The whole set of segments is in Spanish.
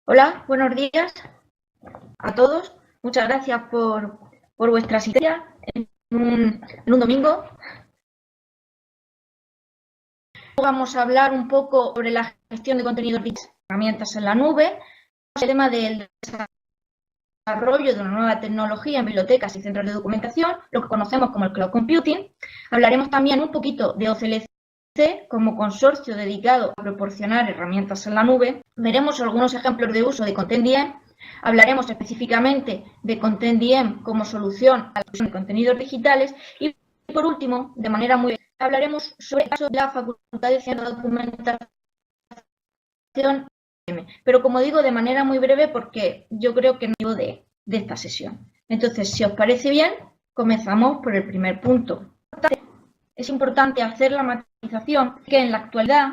Hola, buenos días a todos. Muchas gracias por vuestra asistencia en un domingo. Vamos a hablar un poco sobre la gestión de contenidos y herramientas en la nube, el tema del desarrollo de una nueva tecnología en bibliotecas y centros de documentación, lo que conocemos como el cloud computing. Hablaremos también un poquito de OCLC como consorcio dedicado a proporcionar herramientas en la nube. Veremos algunos ejemplos de uso de ContentDM. Hablaremos específicamente de ContentDM como solución a la difusión de contenidos digitales y, por último, de manera muy breve, hablaremos sobre el caso de la Facultad de Ciencias de Documentación, pero como digo, de manera muy breve porque yo creo que no de esta sesión. Entonces, si os parece bien, comenzamos por el primer punto. Es importante hacer la matización que en la actualidad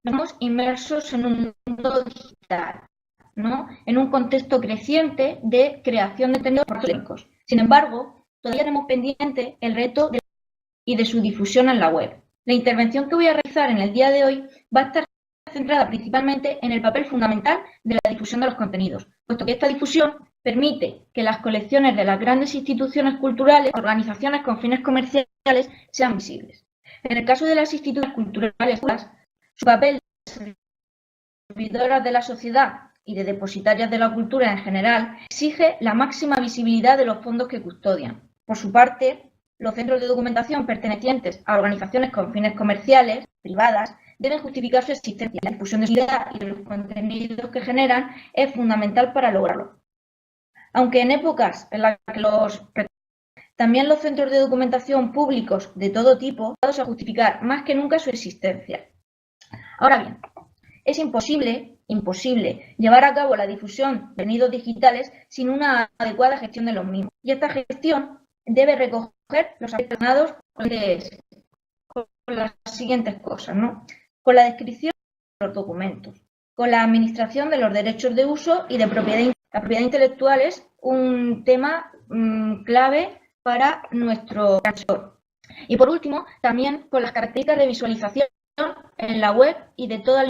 estamos inmersos en un mundo digital, ¿no? En un contexto creciente de creación de contenidos electrónicos. Sin embargo, todavía tenemos pendiente el reto y de su difusión en la web. La intervención que voy a realizar en el día de hoy va a estar centrada principalmente en el papel fundamental de la difusión de los contenidos, puesto que esta difusión permite que las colecciones de las grandes instituciones culturales, organizaciones con fines comerciales, sean visibles. En el caso de las instituciones culturales, su papel de servidoras de la sociedad y de depositarias de la cultura en general exige la máxima visibilidad de los fondos que custodian. Por su parte, los centros de documentación pertenecientes a organizaciones con fines comerciales, privadas, deben justificar su existencia. La difusión de su identidad y de los contenidos que generan es fundamental para lograrlo. Aunque en épocas en las que también los centros de documentación públicos de todo tipo han a justificar más que nunca su existencia. Ahora bien, es imposible llevar a cabo la difusión de contenidos digitales sin una adecuada gestión de los mismos. Y esta gestión debe recoger los aspectos relacionados con las siguientes cosas, ¿no? Con la descripción de los documentos, con la administración de los derechos de uso y de propiedad. La propiedad intelectual es un tema clave para nuestro sector. Y por último, también con las características de visualización en la web y de toda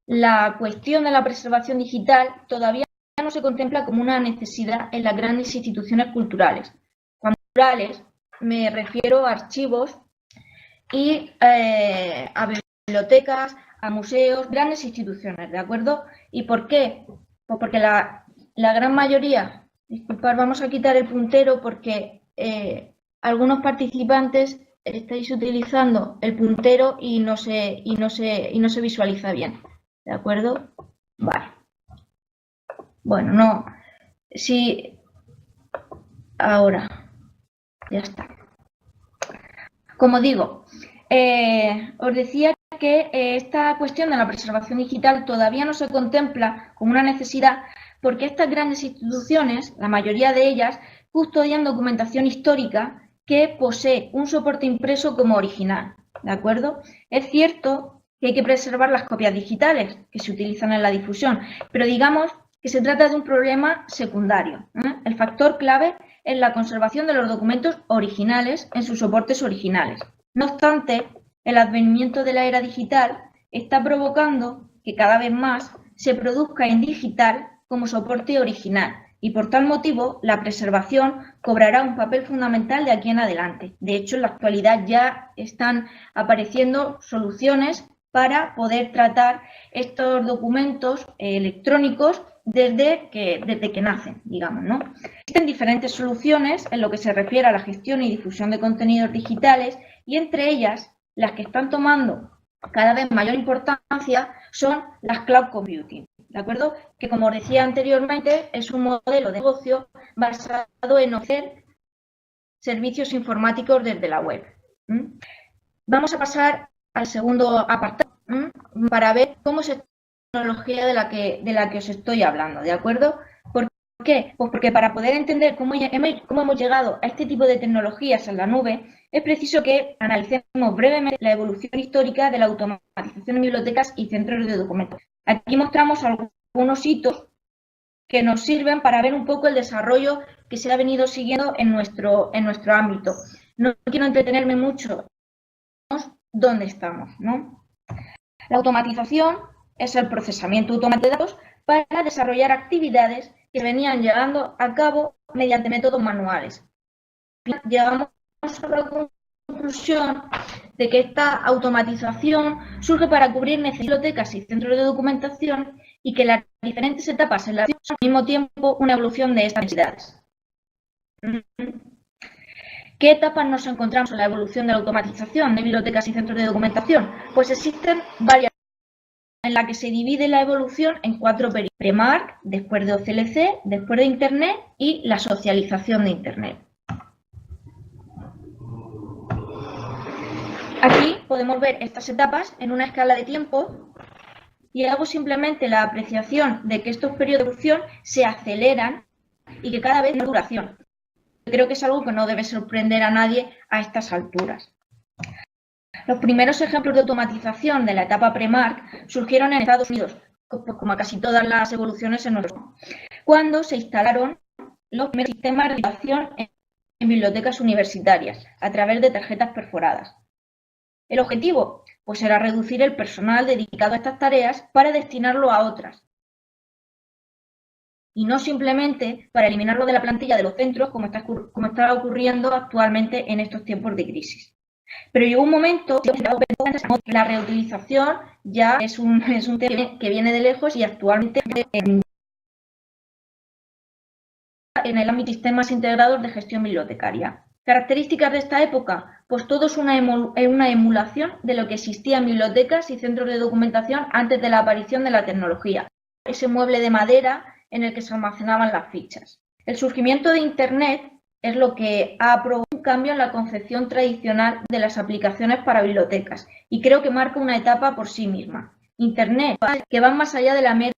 la cuestión de la preservación digital todavía no se contempla como una necesidad en las grandes instituciones culturales. Cuando culturales me refiero a archivos y a bibliotecas, a museos, grandes instituciones, ¿de acuerdo? ¿Y por qué? Pues porque la gran mayoría, disculpad, vamos a quitar el puntero porque algunos participantes estáis utilizando el puntero y no se visualiza bien, ¿de acuerdo? Vale. Bueno, no, sí, ahora, ya está. Como digo, os decía que esta cuestión de la preservación digital todavía no se contempla como una necesidad porque estas grandes instituciones, la mayoría de ellas, custodian documentación histórica que posee un soporte impreso como original, ¿de acuerdo? Es cierto que hay que preservar las copias digitales que se utilizan en la difusión, pero digamos que se trata de un problema secundario. El factor clave es la conservación de los documentos originales en sus soportes originales. No obstante, el advenimiento de la era digital está provocando que cada vez más se produzca en digital como soporte original y por tal motivo la preservación cobrará un papel fundamental de aquí en adelante. De hecho, en la actualidad ya están apareciendo soluciones para poder tratar estos documentos electrónicos desde que nacen, digamos, ¿no? Existen diferentes soluciones en lo que se refiere a la gestión y difusión de contenidos digitales y entre ellas las que están tomando cada vez mayor importancia son las cloud computing, ¿de acuerdo? Que como os decía anteriormente es un modelo de negocio basado en ofrecer servicios informáticos desde la web. Vamos a pasar al segundo apartado para ver cómo es esta tecnología de la que os estoy hablando, ¿de acuerdo? ¿Por qué? Pues porque para poder entender cómo hemos llegado a este tipo de tecnologías en la nube, es preciso que analicemos brevemente la evolución histórica de la automatización en bibliotecas y centros de documentos. Aquí mostramos algunos hitos que nos sirven para ver un poco el desarrollo que se ha venido siguiendo en nuestro ámbito. No quiero entretenerme mucho dónde estamos, ¿no? La automatización es el procesamiento automático de datos para desarrollar actividades que se venían llevando a cabo mediante métodos manuales. Llegamos a la conclusión de que esta automatización surge para cubrir necesidades de bibliotecas y centros de documentación y que las diferentes etapas en la son al mismo tiempo una evolución de estas necesidades. ¿Qué etapas nos encontramos en la evolución de la automatización de bibliotecas y centros de documentación? Pues existen varias en la que se divide la evolución en 4 periodos: pre-MARC, después de OCLC, después de Internet y la socialización de Internet. Aquí podemos ver estas etapas en una escala de tiempo y hago simplemente la apreciación de que estos periodos de evolución se aceleran y que cada vez hay más duración. Creo que es algo que no debe sorprender a nadie a estas alturas. Los primeros ejemplos de automatización de la etapa pre-MARC surgieron en Estados Unidos, como casi todas las evoluciones en nuestro país, cuando se instalaron los primeros sistemas de educación en bibliotecas universitarias a través de tarjetas perforadas. El objetivo, pues, era reducir el personal dedicado a estas tareas para destinarlo a otras, y no simplemente para eliminarlo de la plantilla de los centros, como está ocurriendo actualmente en estos tiempos de crisis. Pero llegó un momento que la reutilización ya es un tema que viene de lejos y actualmente en el ámbito de sistemas integrados de gestión bibliotecaria. Características de esta época, pues todo es una emulación de lo que existía en bibliotecas y centros de documentación antes de la aparición de la tecnología. Ese mueble de madera en el que se almacenaban las fichas. El surgimiento de Internet es lo que ha provocado un cambio en la concepción tradicional de las aplicaciones para bibliotecas y creo que marca una etapa por sí misma. Internet, que van más allá de la mera,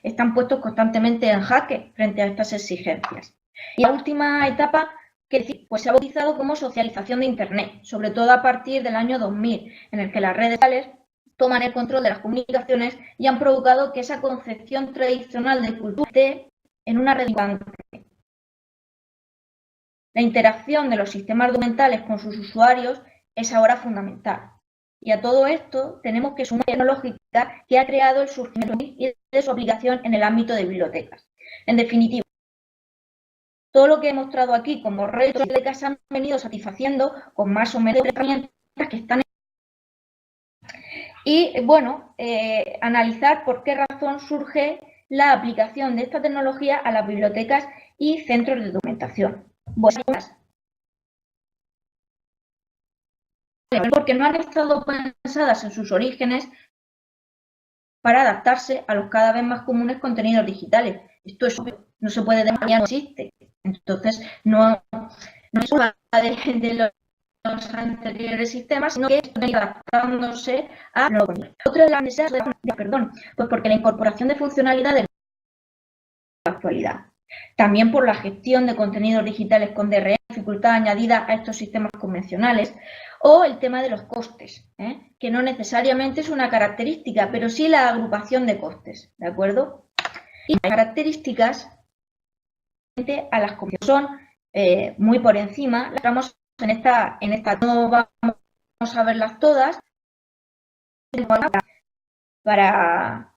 están puestos constantemente en jaque frente a estas exigencias. Y la última etapa que pues, se ha bautizado como socialización de Internet, sobre todo a partir del año 2000, en el que las redes sociales toman el control de las comunicaciones y han provocado que esa concepción tradicional de cultura esté en una red gigante. La interacción de los sistemas documentales con sus usuarios es ahora fundamental. Y a todo esto tenemos que sumar la tecnológica que ha creado el surgimiento de su aplicación en el ámbito de bibliotecas. En definitiva, todo lo que he mostrado aquí como retos que se han venido satisfaciendo con más o menos herramientas que están. Y bueno, analizar por qué razón surge la aplicación de esta tecnología a las bibliotecas y centros de documentación. Bueno, porque no han estado pensadas en sus orígenes para adaptarse a los cada vez más comunes contenidos digitales. Esto es obvio, no se puede demostrar, no existe. Entonces, no es culpa de los anteriores sistemas, sino que están adaptándose a lo nuevo. Otra de las necesidades, pues porque la incorporación de funcionalidades de la actualidad. También por la gestión de contenidos digitales con DRM, dificultad añadida a estos sistemas convencionales, o el tema de los costes, que no necesariamente es una característica, pero sí la agrupación de costes, ¿de acuerdo? Y las características a las que son muy por encima, las vamos en esta no vamos a verlas todas para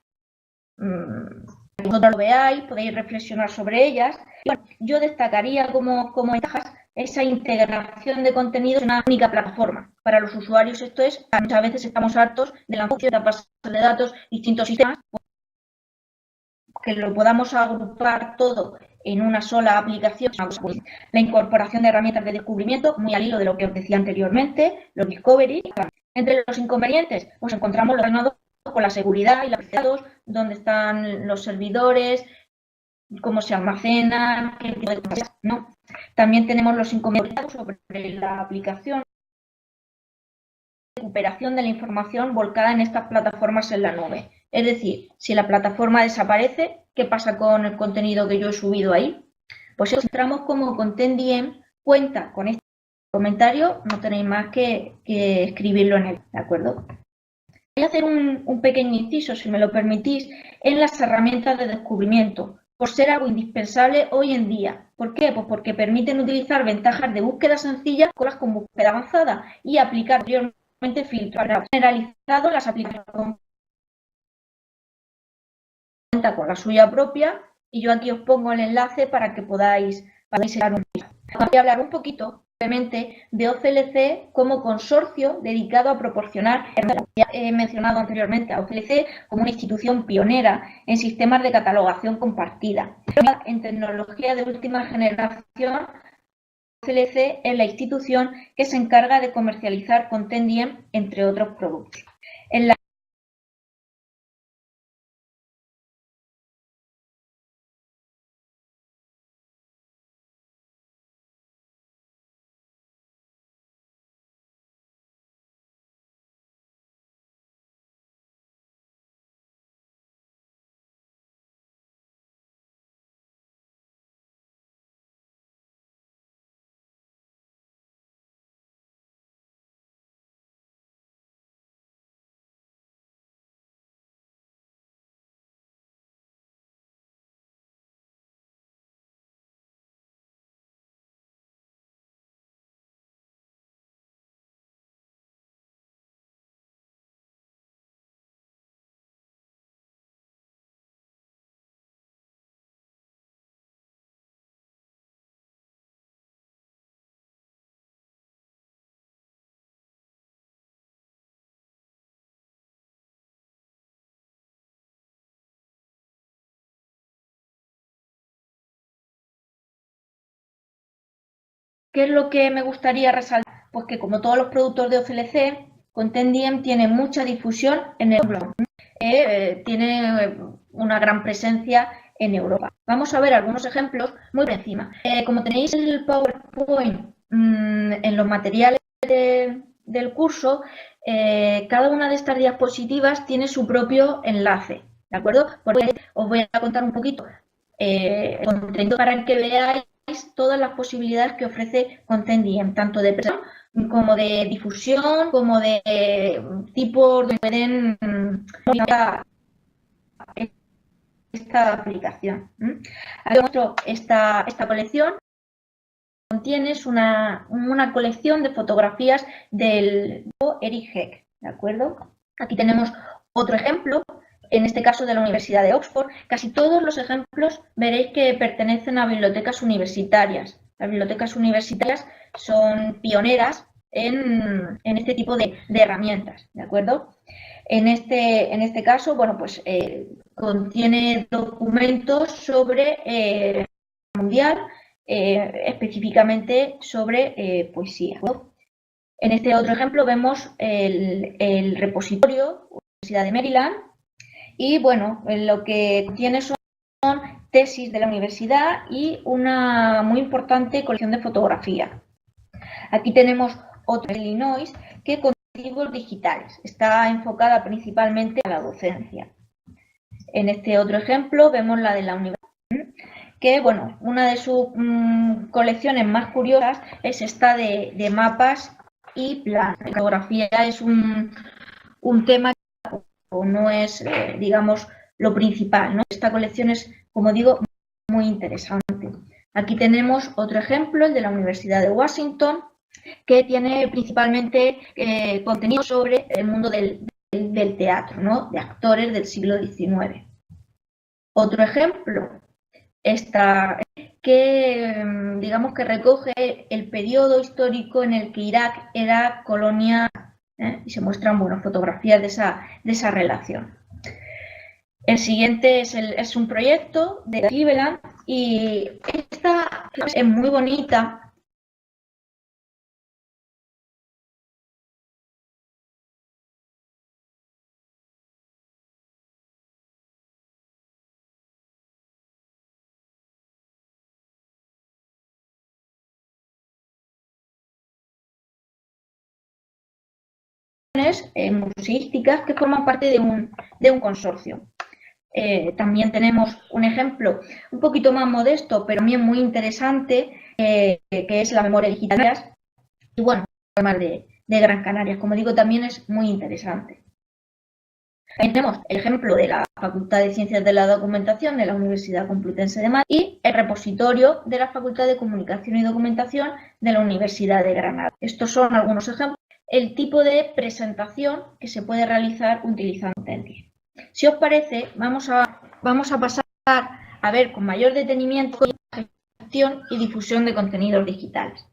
que vosotros lo veáis, podéis reflexionar sobre ellas. Bueno, yo destacaría como ventajas esa integración de contenidos en una única plataforma. Para los usuarios esto es, muchas veces estamos hartos de la base de datos, distintos sistemas, que lo podamos agrupar todo en una sola aplicación. La incorporación de herramientas de descubrimiento, muy al hilo de lo que os decía anteriormente, los discovery. Entre los inconvenientes, pues encontramos los relacionados con la seguridad y la protección de datos, dónde están los servidores, cómo se almacenan, qué tipo de cosas, ¿no? También tenemos los inconvenientes sobre la aplicación, recuperación de la información volcada en estas plataformas en la nube. Es decir, si la plataforma desaparece, ¿qué pasa con el contenido que yo he subido ahí? Pues encontramos como ContentDM cuenta con este comentario, no tenéis más que escribirlo en él, ¿de acuerdo? Voy a hacer un pequeño inciso, si me lo permitís, en las herramientas de descubrimiento, por ser algo indispensable hoy en día. ¿Por qué? Pues porque permiten utilizar ventajas de búsqueda sencilla con búsqueda avanzada y aplicar posteriormente filtros generalizados las aplicaciones cuenta con la suya propia y yo aquí os pongo el enlace para que podáis echar un vistazo. Voy a hablar un poquito brevemente de OCLC como consorcio dedicado a proporcionar, ya he mencionado anteriormente a OCLC como una institución pionera en sistemas de catalogación compartida. En tecnología de última generación, OCLC es la institución que se encarga de comercializar Contendiem, entre otros productos. ¿Qué es lo que me gustaría resaltar? Pues que como todos los productos de OCLC, Contendiem tiene mucha difusión en el blog. Tiene una gran presencia en Europa. Vamos a ver algunos ejemplos muy por encima. Como tenéis el PowerPoint en los materiales del curso, cada una de estas diapositivas tiene su propio enlace, ¿de acuerdo? Pues os voy a contar un poquito el contenido para que veáis todas las posibilidades que ofrece Contendiem, tanto de presentación como de difusión, como de tipos donde pueden esta aplicación. Aquí muestro esta colección. Contiene una colección de fotografías del Eric Heck, ¿de acuerdo? Aquí tenemos otro ejemplo, en este caso de la Universidad de Oxford. Casi todos los ejemplos veréis que pertenecen a bibliotecas universitarias. Las bibliotecas universitarias son pioneras en este tipo de herramientas, ¿de acuerdo? En este caso, bueno, pues contiene documentos sobre mundial, específicamente sobre poesía. En este otro ejemplo vemos el repositorio Universidad de Maryland y bueno, lo que contiene son tesis de la universidad y una muy importante colección de fotografía. Aquí tenemos otra de Illinois que contiene archivos digitales, está enfocada principalmente a la docencia. En este otro ejemplo vemos la de la universidad, que bueno, una de sus colecciones más curiosas es esta de mapas y planos. La cartografía es un tema que no es, digamos, lo principal, ¿no? Esta colección es, como digo, muy interesante. Aquí tenemos otro ejemplo, el de la Universidad de Washington, que tiene principalmente contenido sobre el mundo del teatro, ¿no? De actores del siglo XIX. Otro ejemplo, esta que digamos que recoge el periodo histórico en el que Irak era colonia y se muestran fotografías de esa relación. El siguiente es un proyecto de Cleveland y esta es muy bonita. Museísticas que forman parte de un consorcio. También tenemos un ejemplo un poquito más modesto, pero también muy interesante, que es la memoria digital. Y bueno, además de Gran Canarias, como digo, también es muy interesante. También tenemos el ejemplo de la Facultad de Ciencias de la Documentación de la Universidad Complutense de Madrid y el repositorio de la Facultad de Comunicación y Documentación de la Universidad de Granada. Estos son algunos ejemplos. El tipo de presentación que se puede realizar utilizando Contendiem. Si os parece, vamos a vamos a pasar a ver con mayor detenimiento la gestión y difusión de contenidos digitales.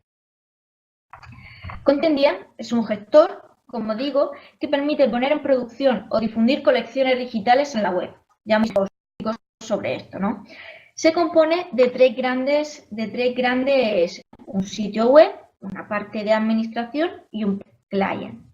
ContentDM es un gestor, como digo, que permite poner en producción o difundir colecciones digitales en la web. Ya hemos visto sobre esto, ¿no? Se compone de tres grandes, un sitio web, una parte de administración y un client.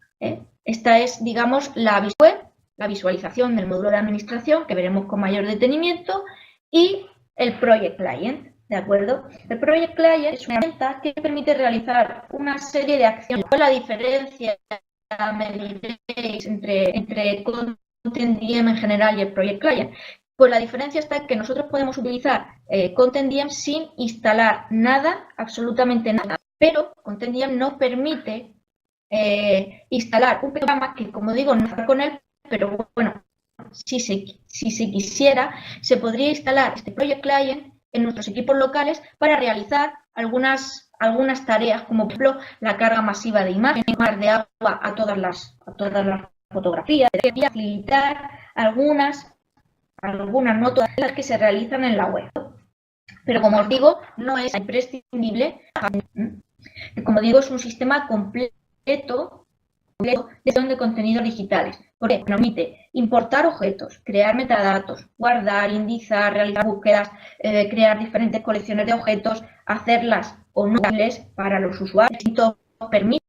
Esta es, digamos, la web, la visualización del módulo de administración, que veremos con mayor detenimiento, y el Project Client, ¿de acuerdo? El Project Client es una herramienta que permite realizar una serie de acciones. ¿Cuál es la diferencia, me diréis, entre ContentDM en general y el Project Client? Pues la diferencia está en que nosotros podemos utilizar ContentDM sin instalar nada, absolutamente nada, pero ContentDM nos permite instalar un programa que, como digo, no está con él, pero bueno, si se quisiera, se podría instalar este Project Client en nuestros equipos locales para realizar algunas tareas, como por ejemplo la carga masiva de imágenes, de agua a todas las fotografías, facilitar algunas, no todas las que se realizan en la web. Pero como os digo, no es imprescindible. Como digo, es un sistema completo de gestión de contenidos digitales, porque permite importar objetos, crear metadatos, guardar, indizar, realizar búsquedas, crear diferentes colecciones de objetos, hacerlas o no útiles para los usuarios, permite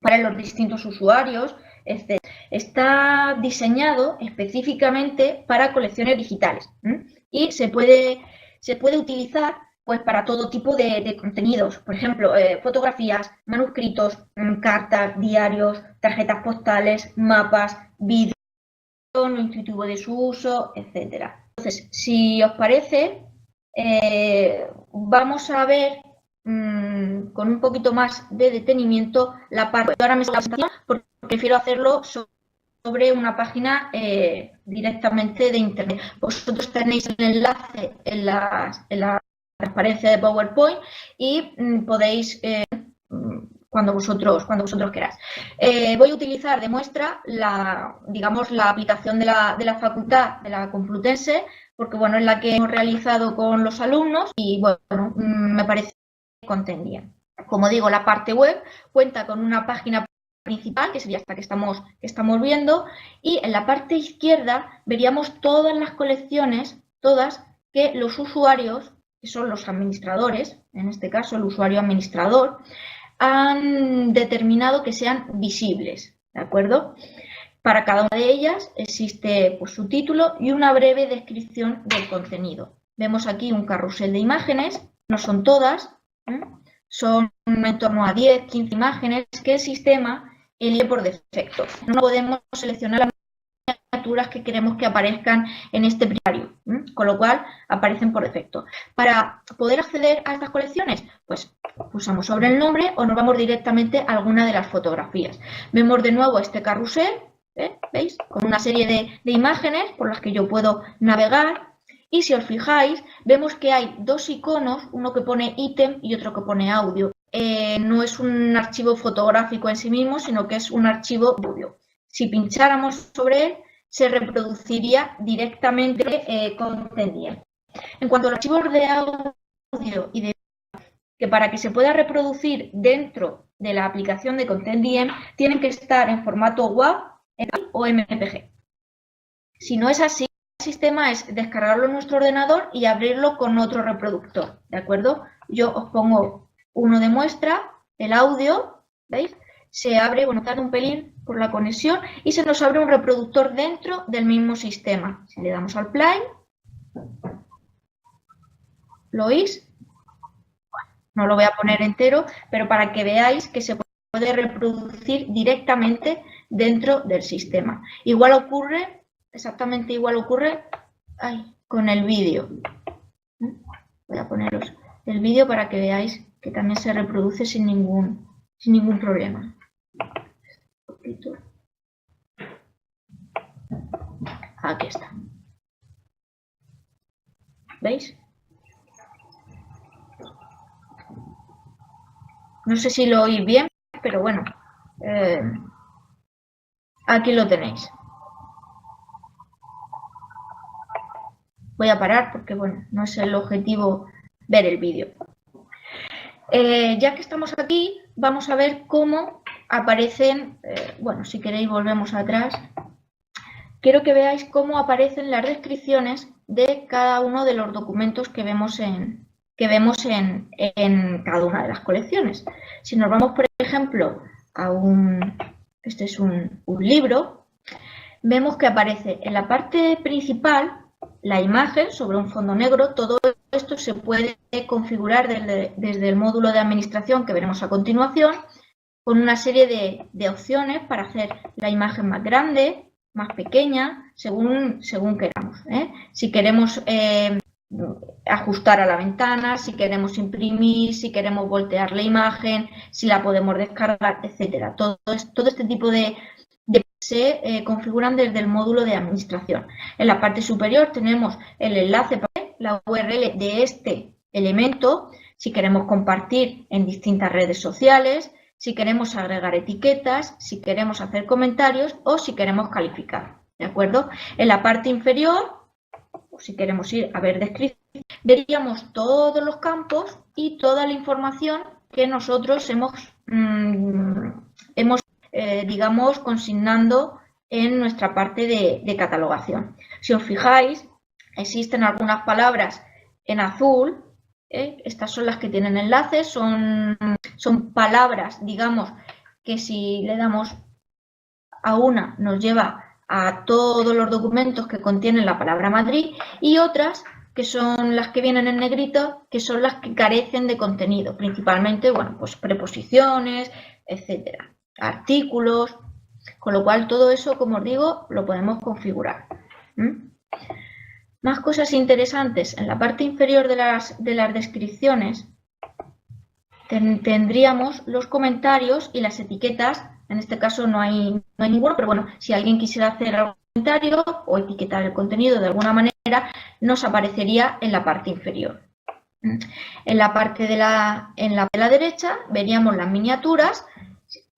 para los distintos usuarios, etc. Está diseñado específicamente para colecciones digitales y se puede utilizar pues para todo tipo de contenidos, por ejemplo, fotografías, manuscritos, cartas, diarios, tarjetas postales, mapas, vídeos, lo intuitivo de su uso, etc. Entonces, si os parece, vamos a ver con un poquito más de detenimiento la parte. Ahora me estoy porque prefiero hacerlo sobre una página directamente de internet. Vosotros tenéis el enlace en la transparencia de PowerPoint y podéis cuando vosotros queráis. Voy a utilizar de muestra la aplicación de la facultad de la Complutense, porque bueno, es la que hemos realizado con los alumnos y bueno, me parece ContentDM. Como digo, la parte web cuenta con una página principal, que sería esta que estamos viendo, y en la parte izquierda veríamos todas las colecciones, todas, que los usuarios, que son los administradores, en este caso el usuario administrador, han determinado que sean visibles, ¿de acuerdo? Para cada una de ellas existe pues, su título y una breve descripción del contenido. Vemos aquí un carrusel de imágenes, no son todas, son en torno a 10, 15 imágenes que el sistema elige por defecto. No podemos seleccionar las miniaturas que queremos que aparezcan en este primario, con lo cual aparecen por defecto. Para poder acceder a estas colecciones, pues pulsamos sobre el nombre o nos vamos directamente a alguna de las fotografías. Vemos de nuevo este carrusel, ¿veis? Con una serie de imágenes por las que yo puedo navegar. Y si os fijáis, vemos que hay dos iconos, uno que pone ítem y otro que pone audio. No es un archivo fotográfico en sí mismo, sino que es un archivo de audio. Si pincháramos sobre él, se reproduciría directamente ContentDM. En cuanto a los archivos de audio y de que para que se pueda reproducir dentro de la aplicación de ContentDM, tienen que estar en formato WAV o MPG. Si no es así, el sistema es descargarlo en nuestro ordenador y abrirlo con otro reproductor, ¿de acuerdo? Yo os pongo uno de muestra, el audio, ¿veis? Se abre, bueno, tarda un pelín por la conexión y se nos abre un reproductor dentro del mismo sistema. Si le damos al play, ¿lo oís? No lo voy a poner entero, pero para que veáis que se puede reproducir directamente dentro del sistema. Igual ocurre, exactamente igual ocurre con el vídeo. Voy a poneros el vídeo para que veáis que también se reproduce sin ningún problema. Aquí está. ¿Veis? No sé si lo oís bien, pero bueno, aquí lo tenéis. voy a parar porque, bueno, no es el objetivo ver el vídeo. Ya que estamos aquí, vamos a ver cómo aparecen, bueno, si queréis volvemos atrás. Quiero que veáis cómo aparecen las descripciones de cada uno de los documentos que vemos en cada una de las colecciones. Si nos vamos, por ejemplo, a este es un libro, vemos que aparece en la parte principal la imagen sobre un fondo negro. Todo esto se puede configurar desde el módulo de administración que veremos a continuación, con una serie de opciones para hacer la imagen más grande, más pequeña, según queramos. Si queremos ajustar a la ventana, si queremos imprimir, si queremos voltear la imagen, si la podemos descargar, etcétera. Todo este tipo de se configuran desde el módulo de administración. En la parte superior tenemos el enlace para la URL de este elemento, si queremos compartir en distintas redes sociales, si queremos agregar etiquetas, si queremos hacer comentarios o si queremos calificar, ¿de acuerdo? En la parte inferior, si queremos ir a ver descripción, veríamos todos los campos y toda la información que nosotros hemos digamos, consignando en nuestra parte de catalogación. Si os fijáis, existen algunas palabras en azul, estas son las que tienen enlaces, son palabras, digamos, que si le damos a una nos lleva a todos los documentos que contienen la palabra Madrid, y otras que son las que vienen en negrito, que son las que carecen de contenido, principalmente, bueno, pues preposiciones, etcétera, artículos, con lo cual todo eso, como os digo, lo podemos configurar. Más cosas interesantes. En la parte inferior de las descripciones tendríamos los comentarios y las etiquetas. En este caso no hay ninguno, pero bueno, si alguien quisiera hacer algún comentario o etiquetar el contenido de alguna manera, nos aparecería en la parte inferior. En la parte de la derecha veríamos las miniaturas,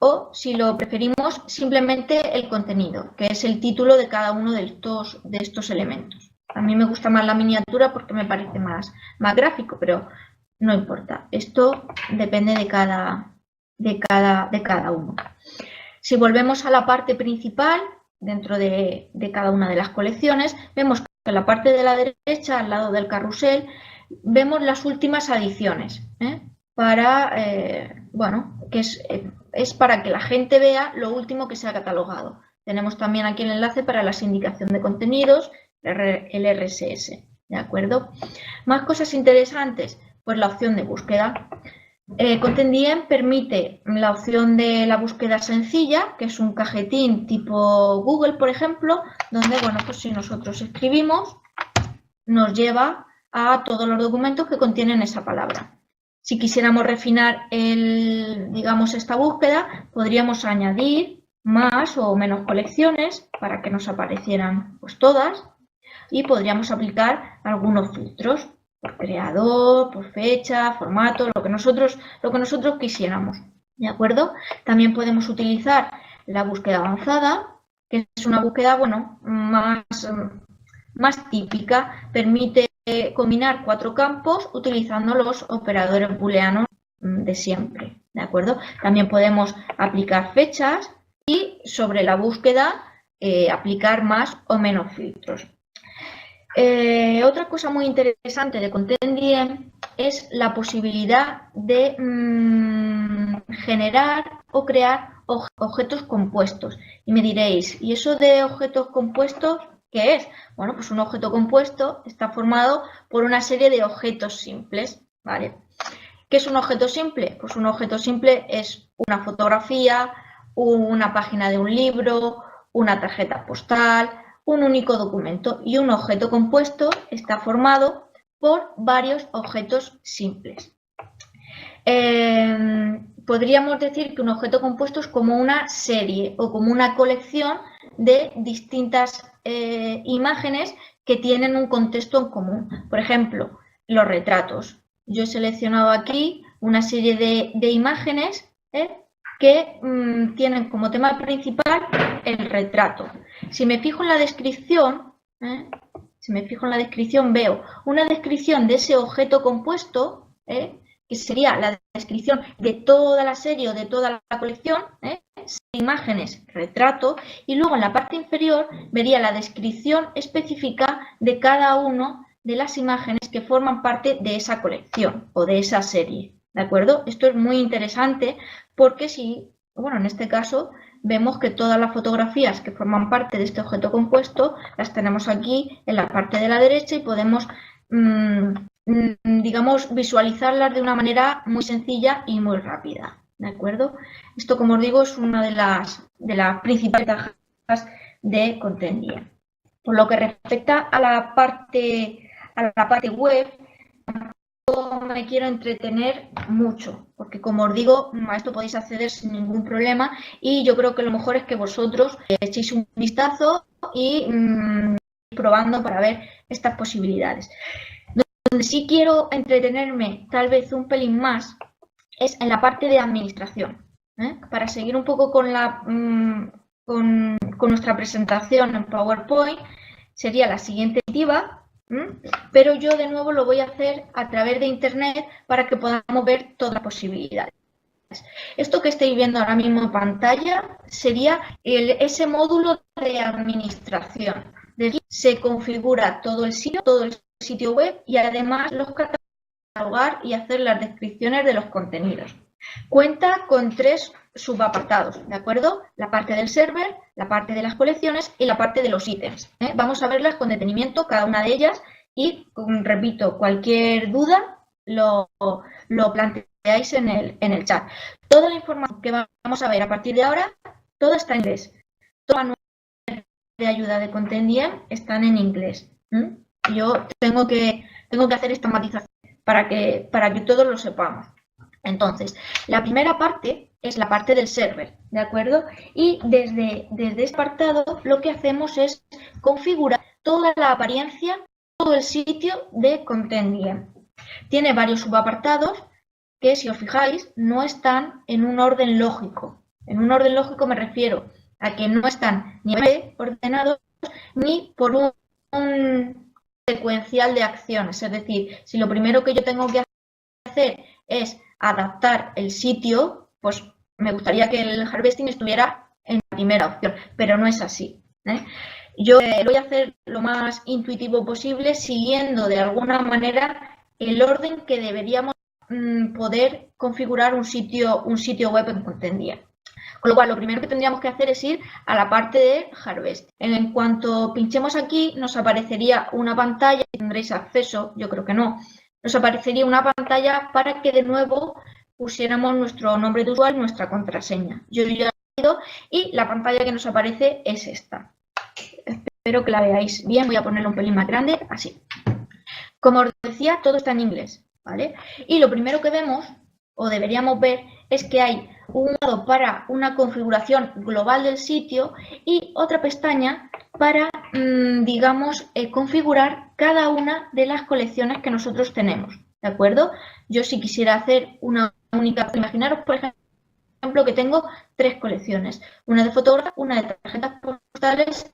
o si lo preferimos, simplemente el contenido, que es el título de cada uno de estos elementos. A mí me gusta más la miniatura porque me parece más gráfico, pero no importa. Esto depende de cada uno. Si volvemos a la parte principal, dentro de cada una de las colecciones, vemos que en la parte de la derecha, al lado del carrusel, vemos las últimas adiciones, para, bueno, que es para que la gente vea lo último que se ha catalogado. Tenemos también aquí el enlace para la sindicación de contenidos, el RSS, ¿de acuerdo? Más cosas interesantes, pues la opción de búsqueda. Contendien permite la opción de la búsqueda sencilla, que es un cajetín tipo Google, por ejemplo, donde, bueno, pues si nosotros escribimos, nos lleva a todos los documentos que contienen esa palabra. Si quisiéramos refinar digamos, esta búsqueda, podríamos añadir más o menos colecciones para que nos aparecieran pues todas, y podríamos aplicar algunos filtros por creador, por fecha, formato, lo que nosotros quisiéramos, ¿de acuerdo? También podemos utilizar la búsqueda avanzada, que es una búsqueda, bueno, más típica, permite combinar 4 campos utilizando los operadores booleanos de siempre, ¿de acuerdo? También podemos aplicar fechas y sobre la búsqueda aplicar más o menos filtros. Otra cosa muy interesante de Contendien es la posibilidad de generar o crear objetos compuestos. Y me diréis, ¿y eso de objetos compuestos qué es? Bueno, pues un objeto compuesto está formado por una serie de objetos simples, ¿vale? ¿Qué es un objeto simple? Pues un objeto simple es una fotografía, una página de un libro, una tarjeta postal, un único documento, y un objeto compuesto está formado por varios objetos simples. Podríamos decir que un objeto compuesto es como una serie o como una colección de distintas imágenes que tienen un contexto en común. Por ejemplo, los retratos. Yo he seleccionado aquí una serie de imágenes que tienen como tema principal el retrato. Si me fijo en la descripción, si me fijo en la descripción, veo una descripción de ese objeto compuesto, que sería la descripción de toda la serie o de toda la colección, imágenes, retrato, y luego en la parte inferior vería la descripción específica de cada una de las imágenes que forman parte de esa colección o de esa serie, ¿de acuerdo? Esto es muy interesante porque en este caso vemos que todas las fotografías que forman parte de este objeto compuesto las tenemos aquí en la parte de la derecha y podemos, digamos, visualizarlas de una manera muy sencilla y muy rápida, ¿de acuerdo? Esto, como os digo, es una de las principales ventajas de Content-IM. Por lo que respecta a la parte web, no me quiero entretener mucho, porque como os digo, a esto podéis acceder sin ningún problema y yo creo que lo mejor es que vosotros echéis un vistazo y probando para ver estas posibilidades. Donde sí quiero entretenerme tal vez un pelín más es en la parte de administración, para seguir un poco con nuestra presentación en PowerPoint. Sería la siguiente diapositiva, pero yo de nuevo lo voy a hacer a través de internet para que podamos ver todas las posibilidades. Esto que estáis viendo ahora mismo en pantalla sería ese módulo de administración. De aquí se configura todo el sitio web y además los catalogar y hacer las descripciones de los contenidos. Cuenta con 3 subapartados, ¿de acuerdo? La parte del server, la parte de las colecciones y la parte de los ítems. Vamos a verlas con detenimiento, cada una de ellas, y, repito, cualquier duda lo planteáis en el chat. Toda la información que vamos a ver a partir de ahora, toda está en inglés. Todas las manuales de ayuda de Content-IM están en inglés. Yo tengo que hacer esta matización para que todos lo sepamos. Entonces, la primera parte es la parte del server, ¿de acuerdo? Y desde este apartado lo que hacemos es configurar toda la apariencia, todo el sitio de Content-IM. Tiene varios subapartados que, si os fijáis, no están en un orden lógico. En un orden lógico me refiero a que no están ni ordenados ni por un secuencial de acciones. Es decir, si lo primero que yo tengo que hacer es adaptar el sitio, pues me gustaría que el harvesting estuviera en la primera opción, pero no es así. Yo lo voy a hacer lo más intuitivo posible, siguiendo de alguna manera el orden que deberíamos poder configurar un sitio web en Content-IM. Con lo cual, lo primero que tendríamos que hacer es ir a la parte de Harvest. En cuanto pinchemos aquí, nos aparecería una pantalla, tendréis acceso, yo creo que no, nos aparecería una pantalla para que de nuevo pusiéramos nuestro nombre de usuario y nuestra contraseña. Yo ya he ido y la pantalla que nos aparece es esta. Espero que la veáis bien, voy a ponerla un pelín más grande, así. Como os decía, todo está en inglés, ¿vale? Y lo primero que vemos, o deberíamos ver, es que hay un lado para una configuración global del sitio y otra pestaña para, digamos, configurar cada una de las colecciones que nosotros tenemos, ¿de acuerdo? Yo si quisiera hacer una única, imaginaros, por ejemplo, que tengo 3 colecciones, una de fotografías, una de tarjetas postales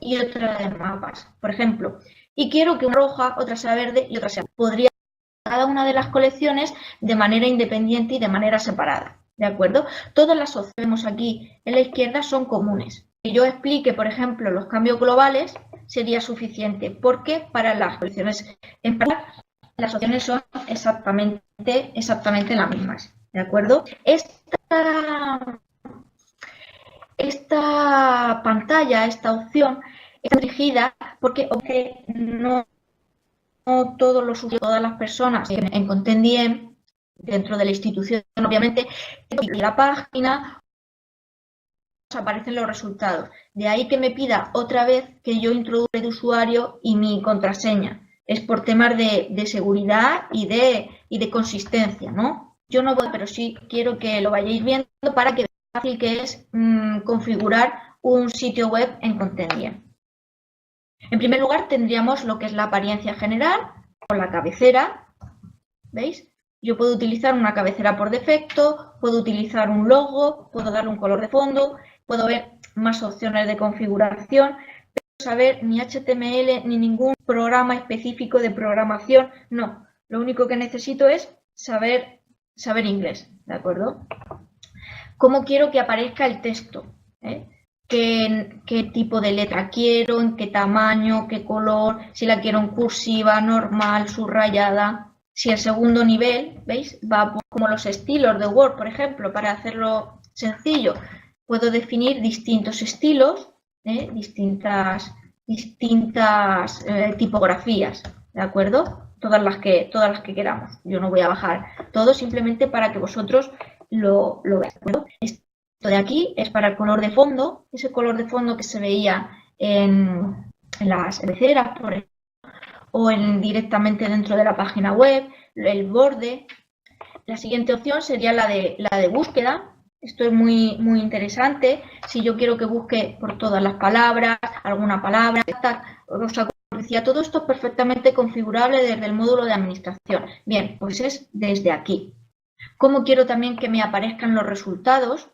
y otra de mapas, por ejemplo, y quiero que una roja, otra sea verde y otra sea. Podría cada una de las colecciones de manera independiente y de manera separada, ¿de acuerdo? Todas las opciones que vemos aquí en la izquierda son comunes. Que yo explique, por ejemplo, los cambios globales sería suficiente, porque para las colecciones en particular las opciones son exactamente las mismas, ¿de acuerdo? Esta pantalla, esta opción, está dirigida porque no todos los usuarios, todas las personas en Content-IM, dentro de la institución, obviamente, en la página aparecen los resultados. De ahí que me pida otra vez que yo introduzca el usuario y mi contraseña. Es por temas de seguridad y de consistencia, ¿no? Yo no voy, pero sí quiero que lo vayáis viendo para que veáis lo fácil que es configurar un sitio web en Content-IM. En primer lugar, tendríamos lo que es la apariencia general con la cabecera, ¿veis? Yo puedo utilizar una cabecera por defecto, puedo utilizar un logo, puedo darle un color de fondo, puedo ver más opciones de configuración, saber ni HTML ni ningún programa específico de programación, no. Lo único que necesito es saber inglés, ¿de acuerdo? ¿Cómo quiero que aparezca el texto? ¿Qué tipo de letra quiero? ¿En qué tamaño? ¿Qué color? Si la quiero en cursiva, normal, subrayada. Si el segundo nivel, ¿veis? Va como los estilos de Word, por ejemplo, para hacerlo sencillo. Puedo definir distintos estilos, distintas tipografías, ¿de acuerdo? Todas las que queramos. Yo no voy a bajar todo, simplemente para que vosotros lo veáis, ¿de acuerdo? Esto de aquí es para el color de fondo, ese color de fondo que se veía en las cabeceras, por ejemplo, o directamente dentro de la página web, el borde. La siguiente opción sería la de búsqueda. Esto es muy interesante. Si yo quiero que busque por todas las palabras, alguna palabra, os decía, todo esto es perfectamente configurable desde el módulo de administración. Bien, pues es desde aquí. ¿Cómo quiero también que me aparezcan los resultados?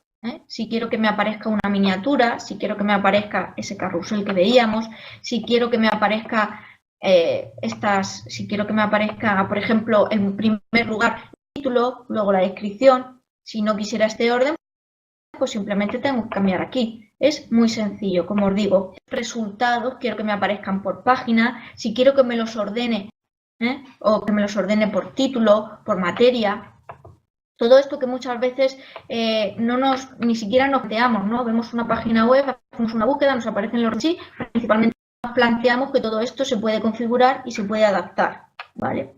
Si quiero que me aparezca una miniatura, si quiero que me aparezca ese carrusel que veíamos, si quiero que me aparezca si quiero que me aparezca, por ejemplo, en primer lugar el título, luego la descripción. Si no quisiera este orden, pues simplemente tengo que cambiar aquí. Es muy sencillo, como os digo. Resultados, quiero que me aparezcan por página. Si quiero que me los ordene, o que me los ordene por título, por materia. Todo esto que muchas veces ni siquiera nos planteamos, ¿no? Vemos una página web, hacemos una búsqueda, nos aparecen los sí, principalmente nos planteamos que todo esto se puede configurar y se puede adaptar, ¿vale?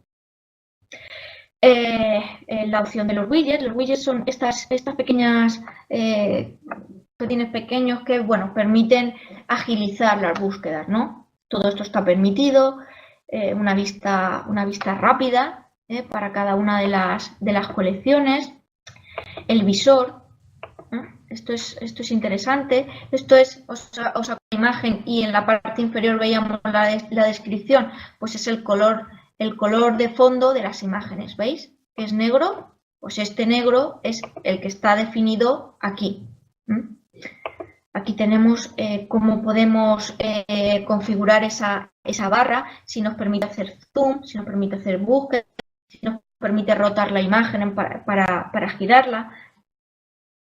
La opción de los widgets son estas pequeñas boletines pequeños que, bueno, permiten agilizar las búsquedas, ¿no? Todo esto está permitido, una vista rápida, para cada una de las colecciones. El visor, esto es interesante. Esto es, os saco la imagen y en la parte inferior veíamos la descripción, pues es el color de fondo de las imágenes, ¿veis? Es negro, pues este negro es el que está definido aquí. Aquí tenemos cómo podemos configurar esa barra, si nos permite hacer zoom, si nos permite hacer búsqueda, si nos permite rotar la imagen para girarla.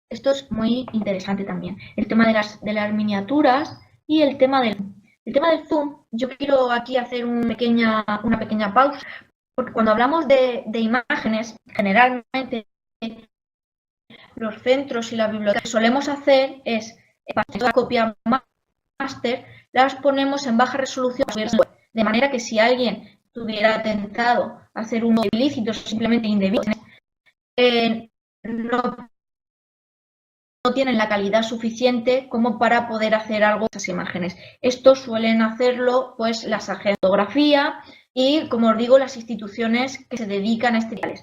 Esto es muy interesante también. El tema de las miniaturas y el tema del zoom. Yo quiero aquí hacer una pequeña pausa, porque cuando hablamos de imágenes, generalmente los centros y la biblioteca que solemos hacer es, para la copia máster, las ponemos en baja resolución, de manera que si alguien tuviera tentado hacer un ilícito simplemente indebido, no tienen la calidad suficiente como para poder hacer algo con esas imágenes. Esto suelen hacerlo pues las agencias de fotografía y, como os digo, las instituciones que se dedican a este tipo.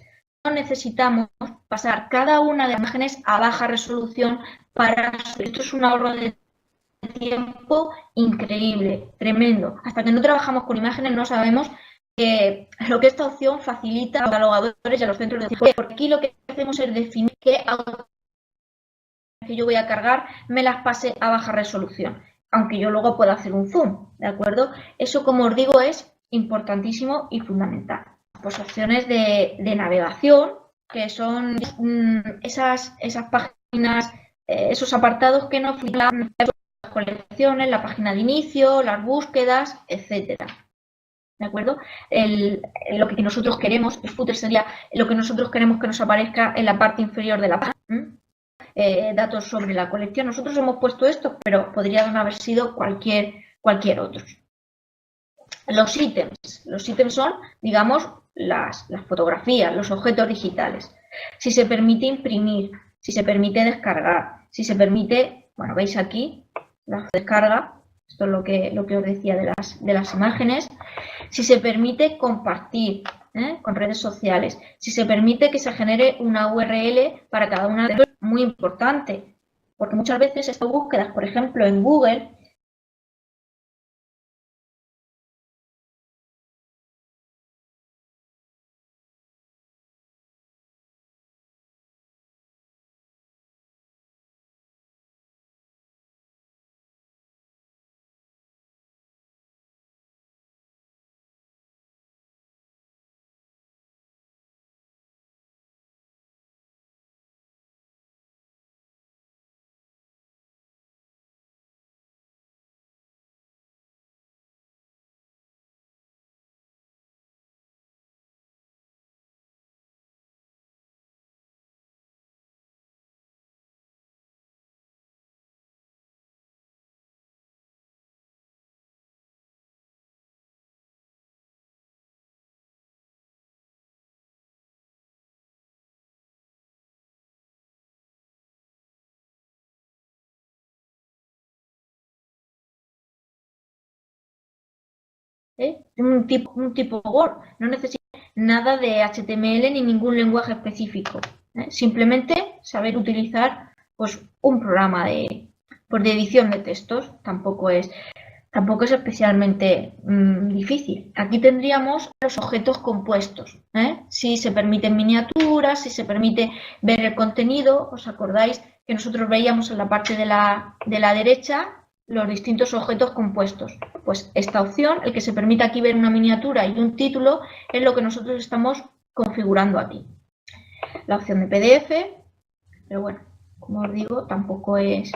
No necesitamos pasar cada una de las imágenes a baja resolución para... Esto es un ahorro de tiempo increíble, tremendo. Hasta que no trabajamos con imágenes no sabemos lo que esta opción facilita a los catalogadores y a los centros de decisión. Porque aquí lo que hacemos es definir qué que yo voy a cargar me las pase a baja resolución, aunque yo luego pueda hacer un zoom, ¿de acuerdo? Eso, como os digo, es importantísimo y fundamental. Pues opciones de navegación, que son esas páginas, esos apartados que nos filtran las colecciones, la página de inicio, las búsquedas, etcétera. ¿De acuerdo? Lo que nosotros queremos, el footer sería lo que nosotros queremos que nos aparezca en la parte inferior de la página. Datos sobre la colección. Nosotros hemos puesto esto, pero podrían haber sido cualquier otro. Los ítems son, digamos, las fotografías, los objetos digitales. Si se permite imprimir, si se permite descargar, si se permite, bueno, veis aquí la descarga, esto es lo que os decía de las imágenes, si se permite compartir con redes sociales, si se permite que se genere una URL para cada una de ellas, muy importante, porque muchas veces estas búsquedas, por ejemplo, en Google, un tipo Word, no necesita nada de HTML ni ningún lenguaje específico, simplemente saber utilizar pues un programa de edición de textos, tampoco es especialmente difícil. Aquí tendríamos los objetos compuestos, si se permiten miniaturas, si se permite ver el contenido. ¿Os acordáis que nosotros veíamos en la parte de la derecha los distintos objetos compuestos? Pues esta opción, el que se permita aquí ver una miniatura y un título, es lo que nosotros estamos configurando aquí. La opción de PDF, pero bueno, como os digo, tampoco es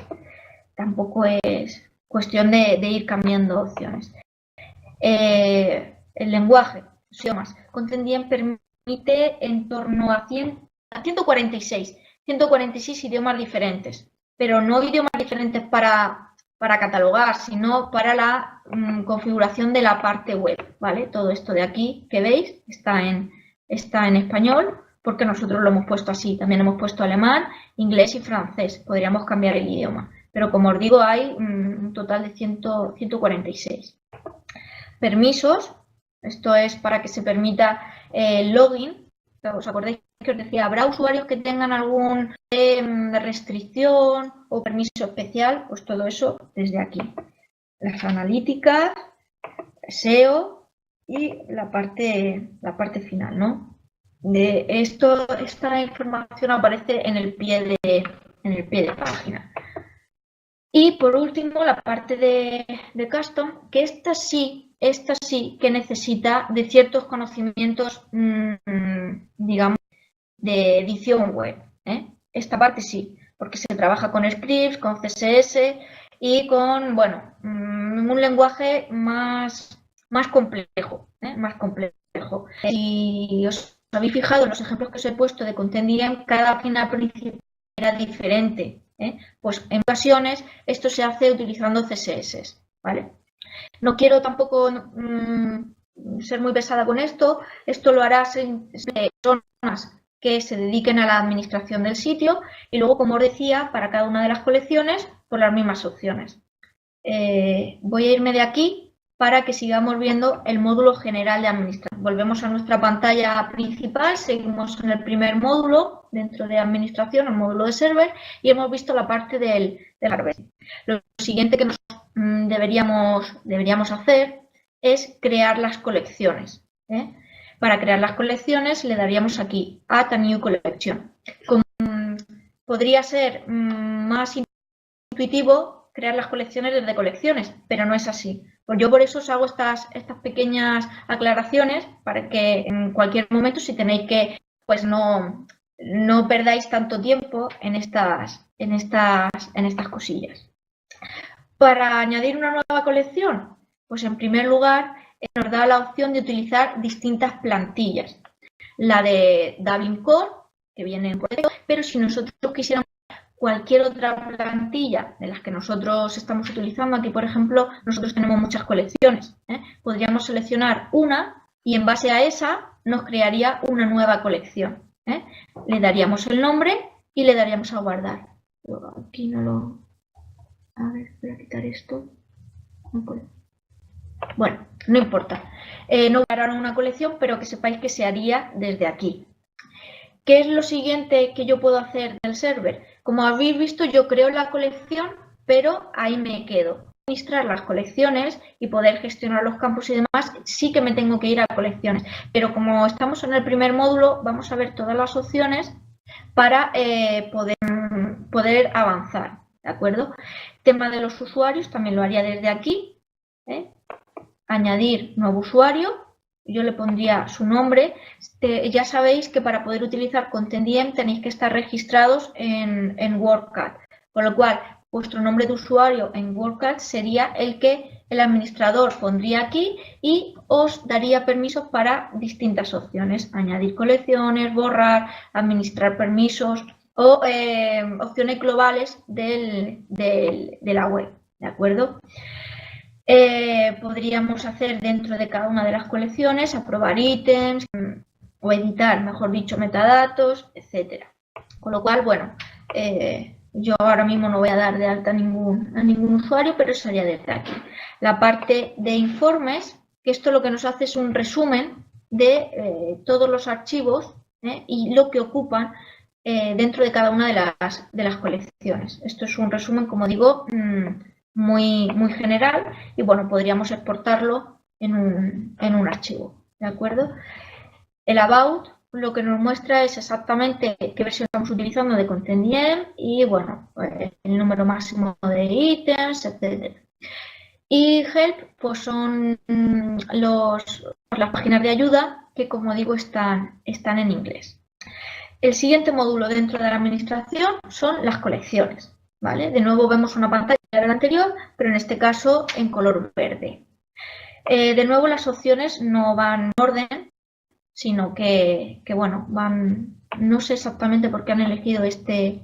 cuestión de ir cambiando opciones. El lenguaje, los idiomas. Contendien permite en torno a 146 idiomas diferentes, pero no idiomas diferentes para catalogar, sino para la configuración de la parte web, ¿vale? Todo esto de aquí que veis está en español, porque nosotros lo hemos puesto así. También hemos puesto alemán, inglés y francés. Podríamos cambiar el idioma. Pero como os digo, hay un total de 146. Permisos, esto es para que se permita el login. ¿Os acordáis que os decía? Habrá usuarios que tengan algún restricción o permiso especial, pues todo eso desde aquí. Las analíticas, SEO y la parte final, ¿no? Esta información aparece en el pie de página. Y por último, la parte de custom, que esta sí que necesita de ciertos conocimientos, digamos, de edición web. Esta parte sí, porque se trabaja con scripts, con CSS y con, bueno, un lenguaje más complejo, más complejo. Si os habéis fijado en los ejemplos que os he puesto de Contendien, cada página principal era diferente. Pues en ocasiones esto se hace utilizando CSS, ¿vale? No quiero tampoco ser muy pesada con esto. Esto lo harás en personas que se dediquen a la administración del sitio y luego, como os decía, para cada una de las colecciones, por las mismas opciones. Voy a irme de aquí para que sigamos viendo el módulo general de administración. Volvemos a nuestra pantalla principal, seguimos en el primer módulo dentro de administración, el módulo de server, y hemos visto la parte del harvesting. Lo siguiente que deberíamos hacer es crear las colecciones. Para crear las colecciones le daríamos aquí Add a New Collection. Podría ser más intuitivo crear las colecciones desde colecciones, pero no es así. Pues yo por eso os hago estas pequeñas aclaraciones para que en cualquier momento, si tenéis que, pues no perdáis tanto tiempo en estas cosillas. Para añadir una nueva colección, pues en primer lugar nos da la opción de utilizar distintas plantillas. La de DaVinci, que viene en colección, pero si nosotros quisiéramos cualquier otra plantilla de las que nosotros estamos utilizando, aquí por ejemplo nosotros tenemos muchas colecciones, podríamos seleccionar una y en base a esa nos crearía una nueva colección. Le daríamos el nombre y le daríamos a guardar. Aquí no lo... A ver, voy a quitar esto. No puedo. Bueno, no importa. No voy a dar una colección, pero que sepáis que se haría desde aquí. ¿Qué es lo siguiente que yo puedo hacer del server? Como habéis visto, yo creo la colección, pero ahí me quedo. Administrar las colecciones y poder gestionar los campos y demás, sí que me tengo que ir a colecciones. Pero como estamos en el primer módulo, vamos a ver todas las opciones para poder avanzar, ¿de acuerdo? Tema de los usuarios también lo haría desde aquí. Añadir nuevo usuario. Yo le pondría su nombre. Ya sabéis que para poder utilizar Contendien tenéis que estar registrados en WordCat, con lo cual vuestro nombre de usuario en WordCat sería el que el administrador pondría aquí y os daría permisos para distintas opciones: añadir colecciones, borrar, administrar permisos o opciones globales de la web, ¿de acuerdo? Podríamos hacer dentro de cada una de las colecciones, aprobar ítems o editar, mejor dicho, metadatos, etcétera. Con lo cual, bueno, yo ahora mismo no voy a dar de alta a ningún usuario, pero eso sería desde aquí. La parte de informes, que esto lo que nos hace es un resumen de todos los archivos y lo que ocupan dentro de cada una de las colecciones. Esto es un resumen, como digo, muy general y bueno, podríamos exportarlo en un archivo, ¿de acuerdo? El About lo que nos muestra es exactamente qué versión estamos utilizando de ContentDM y bueno, pues el número máximo de ítems, etc. Y Help pues son las páginas de ayuda que, como digo, están en inglés. El siguiente módulo dentro de la administración son las colecciones, ¿vale? De nuevo vemos una pantalla de la anterior, pero en este caso en color verde. De nuevo las opciones no van en orden, sino que bueno, van, no sé exactamente por qué han elegido este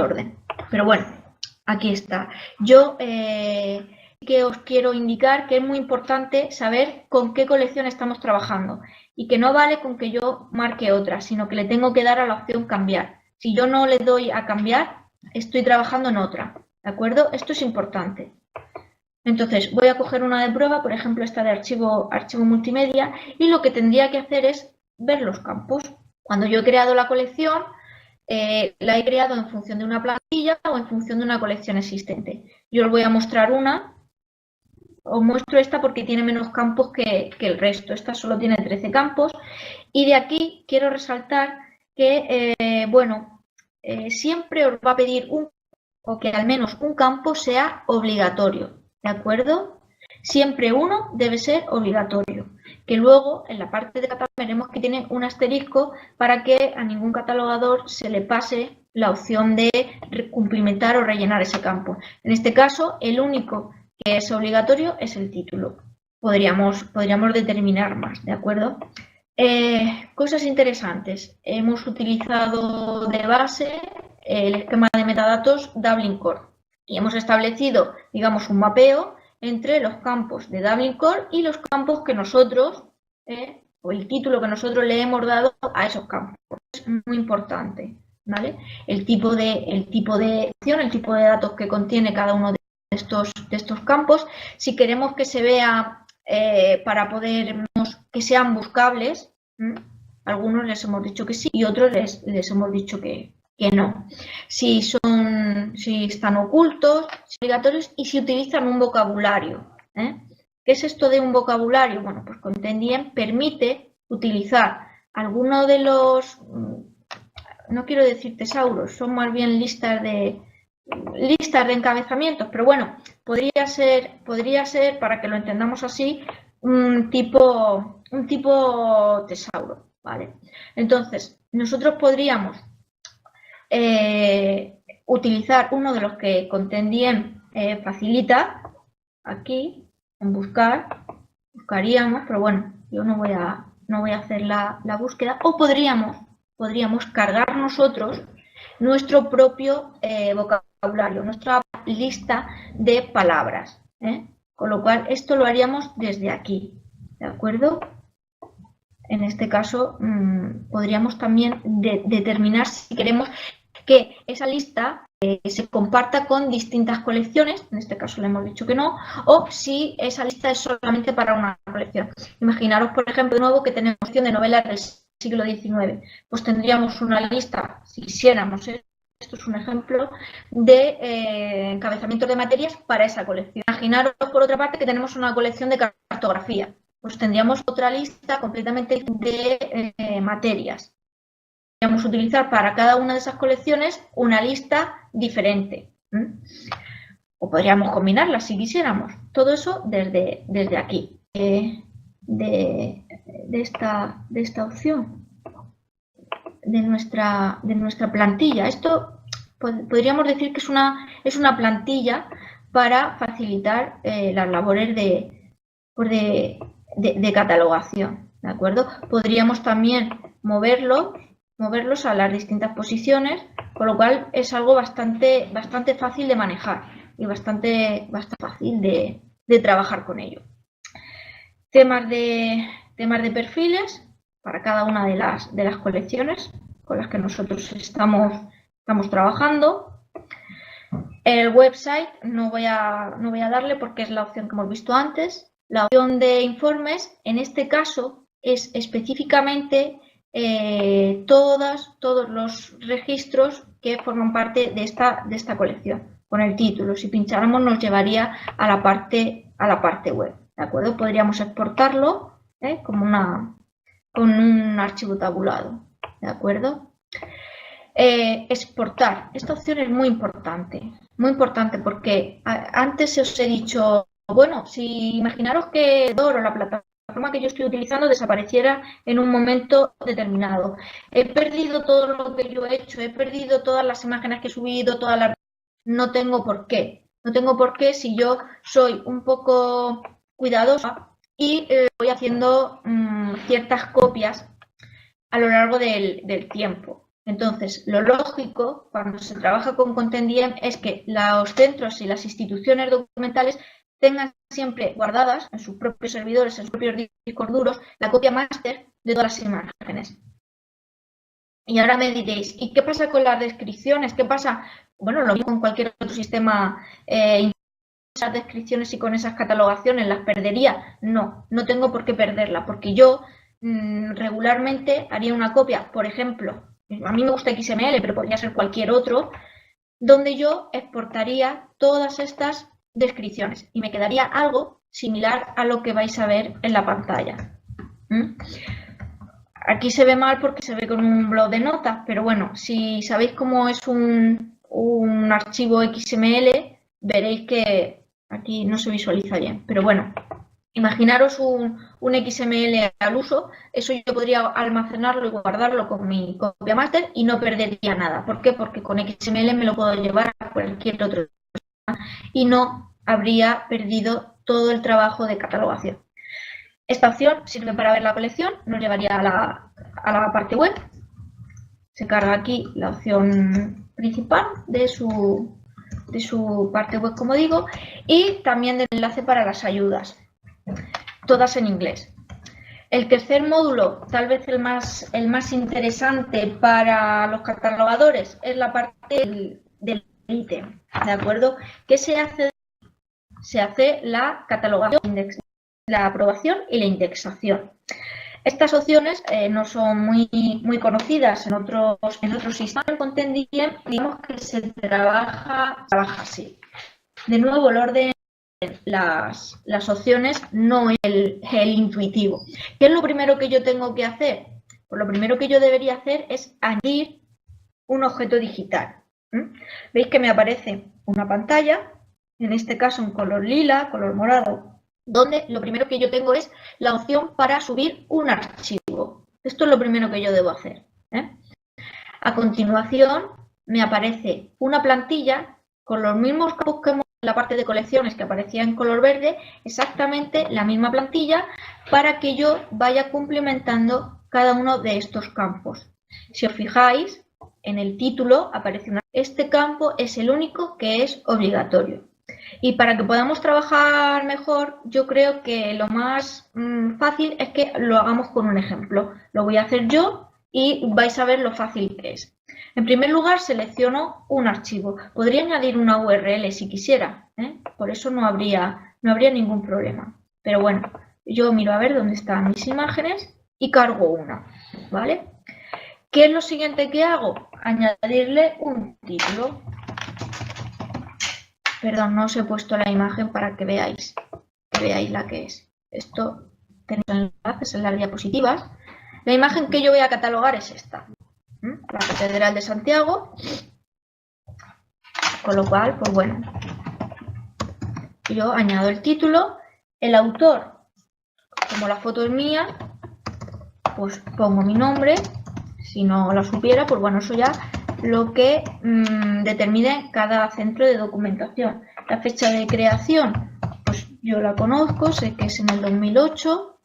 orden, pero bueno, aquí está. Yo que os quiero indicar que es muy importante saber con qué colección estamos trabajando y que no vale con que yo marque otra, sino que le tengo que dar a la opción cambiar. Si yo no le doy a cambiar, estoy trabajando en otra, ¿de acuerdo? Esto es importante. Entonces, voy a coger una de prueba, por ejemplo, esta de archivo multimedia, y lo que tendría que hacer es ver los campos. Cuando yo he creado la colección, la he creado en función de una plantilla o en función de una colección existente. Yo os voy a mostrar una. Os muestro esta porque tiene menos campos que el resto. Esta solo tiene 13 campos. Y de aquí quiero resaltar que, siempre os va a pedir o que al menos un campo sea obligatorio, ¿de acuerdo? Siempre uno debe ser obligatorio, que luego en la parte de catálogo veremos que tiene un asterisco para que a ningún catalogador se le pase la opción de cumplimentar o rellenar ese campo. En este caso, el único que es obligatorio es el título. Podríamos determinar más, ¿de acuerdo? Cosas interesantes. Hemos utilizado de base el esquema de metadatos Dublin Core y hemos establecido, digamos, un mapeo entre los campos de Dublin Core y los campos que nosotros, o el título que nosotros le hemos dado a esos campos. Es muy importante, ¿vale? El tipo de acción, el tipo de datos que contiene cada uno de estos campos. Si queremos que se vea para poder que sean buscables, algunos les hemos dicho que sí y otros les hemos dicho que no. Si están ocultos, si obligatorios y si utilizan un vocabulario. ¿Qué es esto de un vocabulario? Bueno, pues ContentDM permite utilizar alguno de los, no quiero decir tesauros, son más bien listas de encabezamientos, pero bueno, podría ser, para que lo entendamos así, un tipo tesauro, ¿vale? Entonces, nosotros podríamos utilizar uno de los que ContentDM facilita, aquí, en buscaríamos, pero bueno, yo no voy a hacer la búsqueda, o podríamos cargar nosotros nuestro propio vocabulario, nuestra lista de palabras, con lo cual esto lo haríamos desde aquí, ¿de acuerdo? En este caso podríamos también determinar si queremos que esa lista se comparta con distintas colecciones, en este caso le hemos dicho que no, o si esa lista es solamente para una colección. Imaginaros, por ejemplo, de nuevo que tenemos opción de novelas del siglo XIX, pues tendríamos una lista, si quisiéramos, esto es un ejemplo, de encabezamientos de materias para esa colección. Imaginaros, por otra parte, que tenemos una colección de cartografía, pues tendríamos otra lista completamente de materias. Podríamos utilizar para cada una de esas colecciones una lista diferente. O podríamos combinarlas si quisiéramos. Todo eso desde aquí, de esta opción, de nuestra plantilla. Esto podríamos decir que es una plantilla para facilitar las labores de catalogación, ¿de acuerdo? Podríamos también moverlos a las distintas posiciones, con lo cual es algo bastante fácil de manejar y bastante fácil de trabajar con ello. Temas de perfiles para cada una de las colecciones con las que nosotros estamos trabajando. El website no voy a darle porque es la opción que hemos visto antes. La opción de informes, en este caso, es específicamente todos los registros que forman parte de esta colección, con el título. Si pincháramos nos llevaría a la parte web, ¿de acuerdo? Podríamos exportarlo con un archivo tabulado, ¿de acuerdo? Exportar. Esta opción es muy importante porque antes os he dicho, bueno, si imaginaros que Doro, la plataforma que yo estoy utilizando, desapareciera en un momento determinado. He perdido todo lo que yo he hecho, he perdido todas las imágenes que he subido, todas las... No tengo por qué. No tengo por qué si yo soy un poco cuidadosa y voy haciendo ciertas copias a lo largo del tiempo. Entonces, lo lógico cuando se trabaja con Content-IM es que los centros y las instituciones documentales tengan siempre guardadas en sus propios servidores, en sus propios discos duros, la copia máster de todas las imágenes. Y ahora me diréis, ¿y qué pasa con las descripciones? ¿Qué pasa? Bueno, lo mismo con cualquier otro sistema. Esas descripciones y con esas catalogaciones las perdería. No tengo por qué perderla, porque yo regularmente haría una copia, por ejemplo, a mí me gusta XML, pero podría ser cualquier otro, donde yo exportaría todas estas descripciones y me quedaría algo similar a lo que vais a ver en la pantalla. Aquí se ve mal porque se ve con un blog de notas, pero bueno, si sabéis cómo es un archivo XML, veréis que aquí no se visualiza bien, pero bueno, imaginaros un XML al uso, eso yo podría almacenarlo y guardarlo con mi copia master y no perdería nada. ¿Por qué? Porque con XML me lo puedo llevar a cualquier otro y no habría perdido todo el trabajo de catalogación. Esta opción sirve para ver la colección, nos llevaría a la parte web. Se carga aquí la opción principal de su parte web, como digo, y también del enlace para las ayudas, todas en inglés. El tercer módulo, tal vez el más interesante para los catalogadores, es la parte del ítem, ¿de acuerdo? ¿Qué se hace? Se hace la catalogación, la aprobación y la indexación. Estas opciones no son muy conocidas en otros sistemas. En Content-IM, digamos que se trabaja así. De nuevo, el orden de las opciones no es el intuitivo. ¿Qué es lo primero que yo tengo que hacer? Pues lo primero que yo debería hacer es añadir un objeto digital. Veis que me aparece una pantalla, en este caso en color lila, color morado, donde lo primero que yo tengo es la opción para subir un archivo. Esto es lo primero que yo debo hacer. A continuación me aparece una plantilla con los mismos campos que hemos en la parte de colecciones que aparecía en color verde, exactamente la misma plantilla para que yo vaya complementando cada uno de estos campos. Si os fijáis, en el título aparece este campo es el único que es obligatorio. Y para que podamos trabajar mejor, yo creo que lo más fácil es que lo hagamos con un ejemplo. Lo voy a hacer yo y vais a ver lo fácil que es. En primer lugar, selecciono un archivo. Podría añadir una URL si quisiera, por eso no habría ningún problema. Pero bueno, yo miro a ver dónde están mis imágenes y cargo una, ¿vale? ¿Qué es lo siguiente que hago? Añadirle un título. Perdón, no os he puesto la imagen para que veáis la que es. Esto tenéis enlaces en las diapositivas. La imagen que yo voy a catalogar es esta. La Catedral de Santiago. Con lo cual, pues bueno, yo añado el título. El autor, como la foto es mía, pues pongo mi nombre. Si no lo supiera, pues bueno, eso ya lo que determine cada centro de documentación. La fecha de creación, pues yo la conozco, sé que es en el 2008.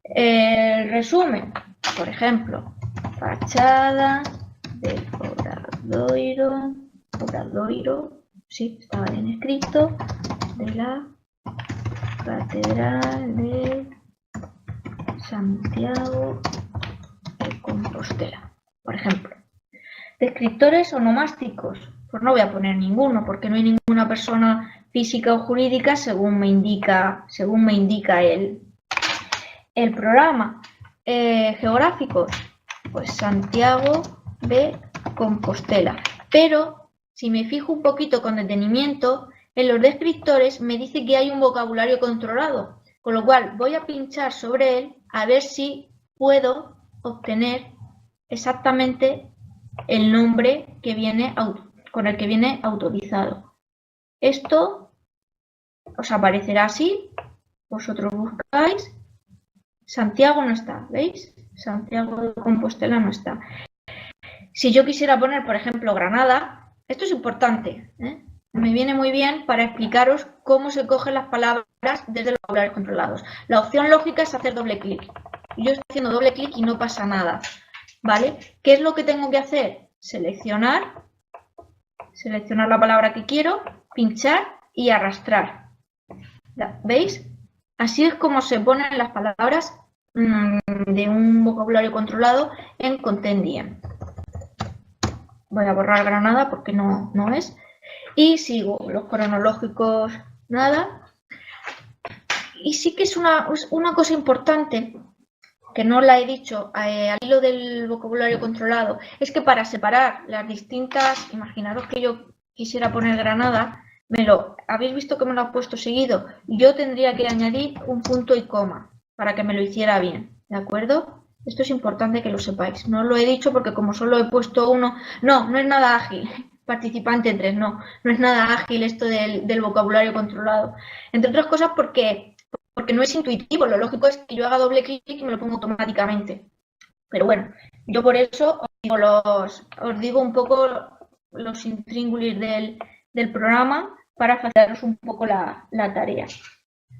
El resumen, por ejemplo, fachada del Obradoiro, sí, estaba bien escrito, de la Catedral de Santiago de Compostela, por ejemplo. Descriptores onomásticos, pues no voy a poner ninguno porque no hay ninguna persona física o jurídica según me indica el programa. Geográficos, pues Santiago de Compostela. Pero si me fijo un poquito con detenimiento, en los descriptores me dice que hay un vocabulario controlado, con lo cual voy a pinchar sobre él a ver si puedo obtener exactamente el nombre que viene con el que viene autorizado. Esto os aparecerá así, vosotros buscáis, Santiago no está, ¿veis? Santiago de Compostela no está. Si yo quisiera poner, por ejemplo, Granada, esto es importante, ¿eh? Me viene muy bien para explicaros cómo se cogen las palabras desde los vocabularios controlados. La opción lógica es hacer doble clic. Yo estoy haciendo doble clic y no pasa nada, ¿vale? ¿Qué es lo que tengo que hacer? Seleccionar la palabra que quiero, pinchar y arrastrar. ¿Veis? Así es como se ponen las palabras de un vocabulario controlado en Content-DM. Voy a borrar Granada porque no es. Y sigo los cronológicos, nada. Y sí que es una cosa importante, que no la he dicho al hilo del vocabulario controlado, es que para separar las distintas, imaginaros que yo quisiera poner Granada, habéis visto que me lo ha puesto seguido, yo tendría que añadir un punto y coma para que me lo hiciera bien, ¿de acuerdo? Esto es importante que lo sepáis. No lo he dicho porque como solo he puesto uno, no es nada ágil, participante 3, no es nada ágil esto del vocabulario controlado. Entre otras cosas porque no es intuitivo, lo lógico es que yo haga doble clic y me lo pongo automáticamente. Pero bueno, yo por eso os digo un poco los intríngulis del programa para facilitaros un poco la tarea.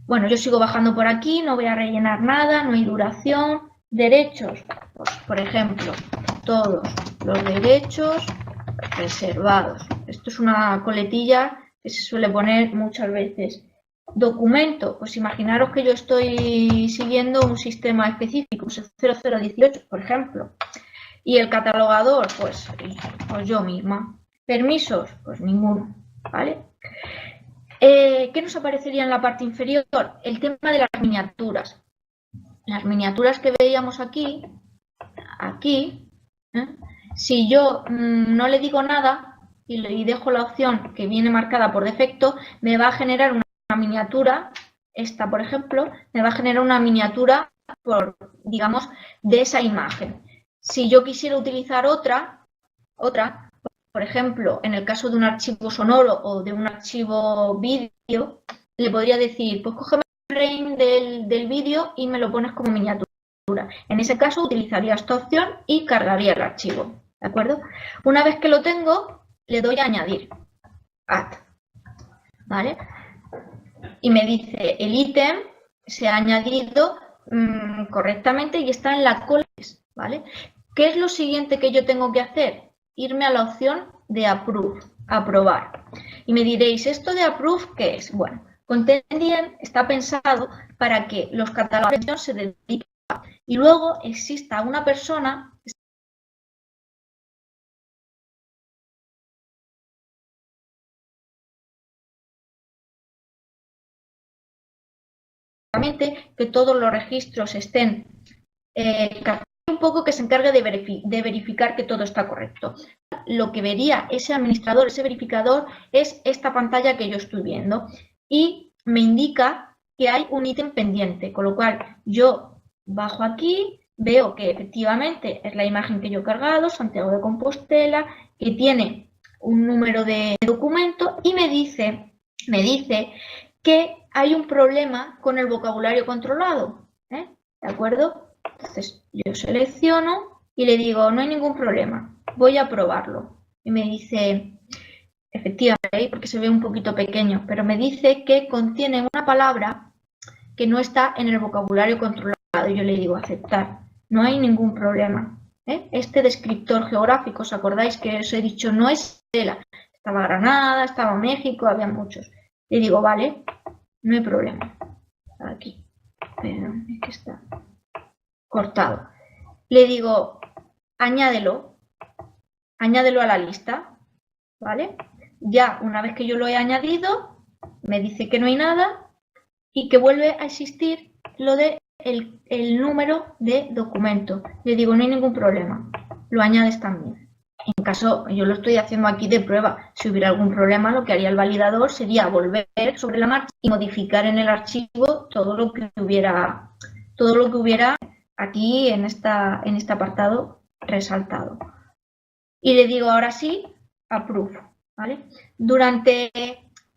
Bueno, yo sigo bajando por aquí, no voy a rellenar nada, no hay duración. Derechos, pues, por ejemplo, todos los derechos reservados. Esto es una coletilla que se suele poner muchas veces. Documento, pues imaginaros que yo estoy siguiendo un sistema específico, 0018, por ejemplo. Y el catalogador, pues yo misma. Permisos, pues ninguno, ¿vale? ¿Qué nos aparecería en la parte inferior? El tema de las miniaturas. Las miniaturas que veíamos aquí, si yo no le digo nada y dejo la opción que viene marcada por defecto, me va a generar una miniatura, esta por ejemplo, me va a generar una miniatura digamos, de esa imagen. Si yo quisiera utilizar otra, por ejemplo, en el caso de un archivo sonoro o de un archivo vídeo, le podría decir, pues cógeme el frame del vídeo y me lo pones como miniatura. En ese caso utilizaría esta opción y cargaría el archivo, ¿de acuerdo? Una vez que lo tengo, le doy a añadir, add, ¿vale? Y me dice el ítem se ha añadido correctamente y está en la cola, ¿vale? ¿Qué es lo siguiente que yo tengo que hacer? Irme a la opción de approve, aprobar. Y me diréis, ¿esto de approve qué es? Bueno, Content-DM está pensado para que los catalogadores se dediquen y luego exista una persona que todos los registros estén un poco que se encargue de verificar que todo está correcto. Lo que vería ese administrador, ese verificador, es esta pantalla que yo estoy viendo y me indica que hay un ítem pendiente, con lo cual yo bajo aquí, veo que efectivamente es la imagen que yo he cargado, Santiago de Compostela, que tiene un número de documento y me dice que hay un problema con el vocabulario controlado, ¿de acuerdo? Entonces yo selecciono y le digo, no hay ningún problema, voy a probarlo. Y me dice, efectivamente, porque se ve un poquito pequeño, pero me dice que contiene una palabra que no está en el vocabulario controlado. Y yo le digo, aceptar, no hay ningún problema. Este descriptor geográfico, ¿os acordáis que os he dicho? No es Estela, estaba Granada, estaba México, había muchos. Le digo, vale, no hay problema. Aquí, pero es que está cortado. Le digo, añádelo a la lista, ¿vale? Ya una vez que yo lo he añadido, me dice que no hay nada y que vuelve a existir lo de el número de documento. Le digo, no hay ningún problema, lo añades también. En caso, yo lo estoy haciendo aquí de prueba, si hubiera algún problema, lo que haría el validador sería volver sobre la marcha y modificar en el archivo todo lo que hubiera aquí en este apartado resaltado. Y le digo ahora sí, approve, ¿vale? Durante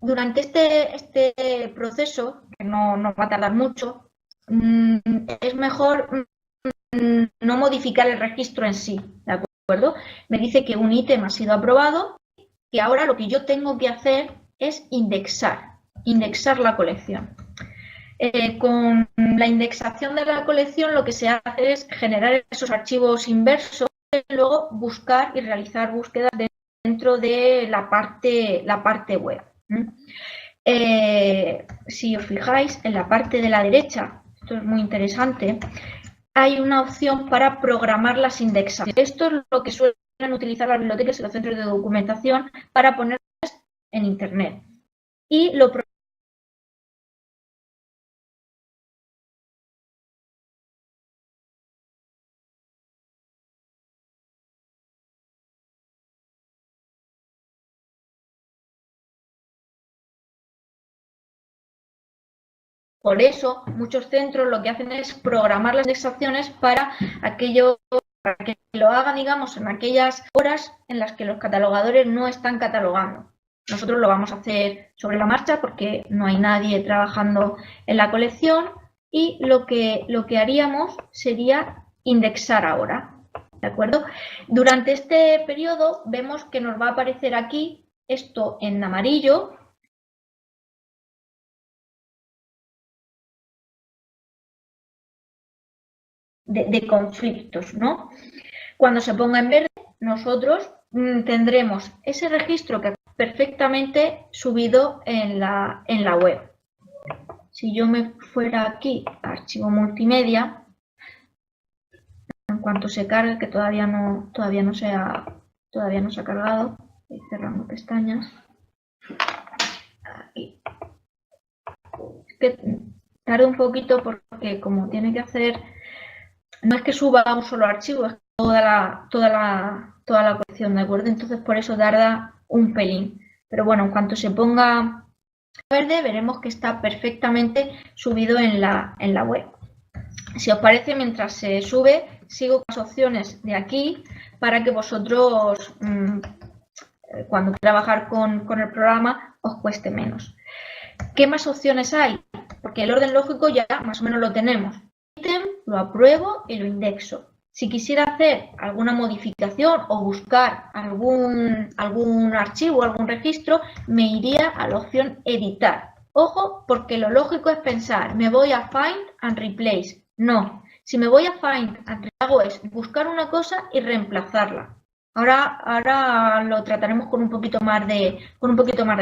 este proceso, que no va a tardar mucho, es mejor no modificar el registro en sí, ¿de acuerdo? Me dice que un ítem ha sido aprobado y ahora lo que yo tengo que hacer es indexar la colección. Con la indexación de la colección lo que se hace es generar esos archivos inversos y luego buscar y realizar búsquedas dentro de la parte web. Si os fijáis, en la parte de la derecha, esto es muy interesante, hay una opción para programar las indexaciones. Esto es lo que suelen utilizar las bibliotecas y los centros de documentación para ponerlas en Internet. Y lo Por eso, muchos centros lo que hacen es programar las indexaciones para que lo hagan, digamos, en aquellas horas en las que los catalogadores no están catalogando. Nosotros lo vamos a hacer sobre la marcha porque no hay nadie trabajando en la colección y lo que haríamos sería indexar ahora, ¿de acuerdo? Durante este periodo vemos que nos va a aparecer aquí esto en amarillo, de conflictos, ¿no? Cuando se ponga en verde, nosotros tendremos ese registro que perfectamente subido en la web. Si yo me fuera aquí a archivo multimedia, en cuanto se cargue, que todavía no se ha cargado, estoy cerrando pestañas. Aquí. Es que tarda un poquito porque como tiene que hacer, no es que suba un solo archivo, es toda la colección, ¿de acuerdo? Entonces por eso tarda un pelín. Pero bueno, en cuanto se ponga verde, veremos que está perfectamente subido en la web. Si os parece, mientras se sube, sigo con las opciones de aquí para que vosotros, cuando trabajar con el programa, os cueste menos. ¿Qué más opciones hay? Porque el orden lógico ya más o menos lo tenemos. Ítem, lo apruebo y lo indexo. Si quisiera hacer alguna modificación o buscar algún archivo, algún registro, me iría a la opción editar. Ojo, porque lo lógico es pensar, me voy a find and replace. No, si me voy a find and replace, hago es buscar una cosa y reemplazarla. Ahora lo trataremos con un poquito más de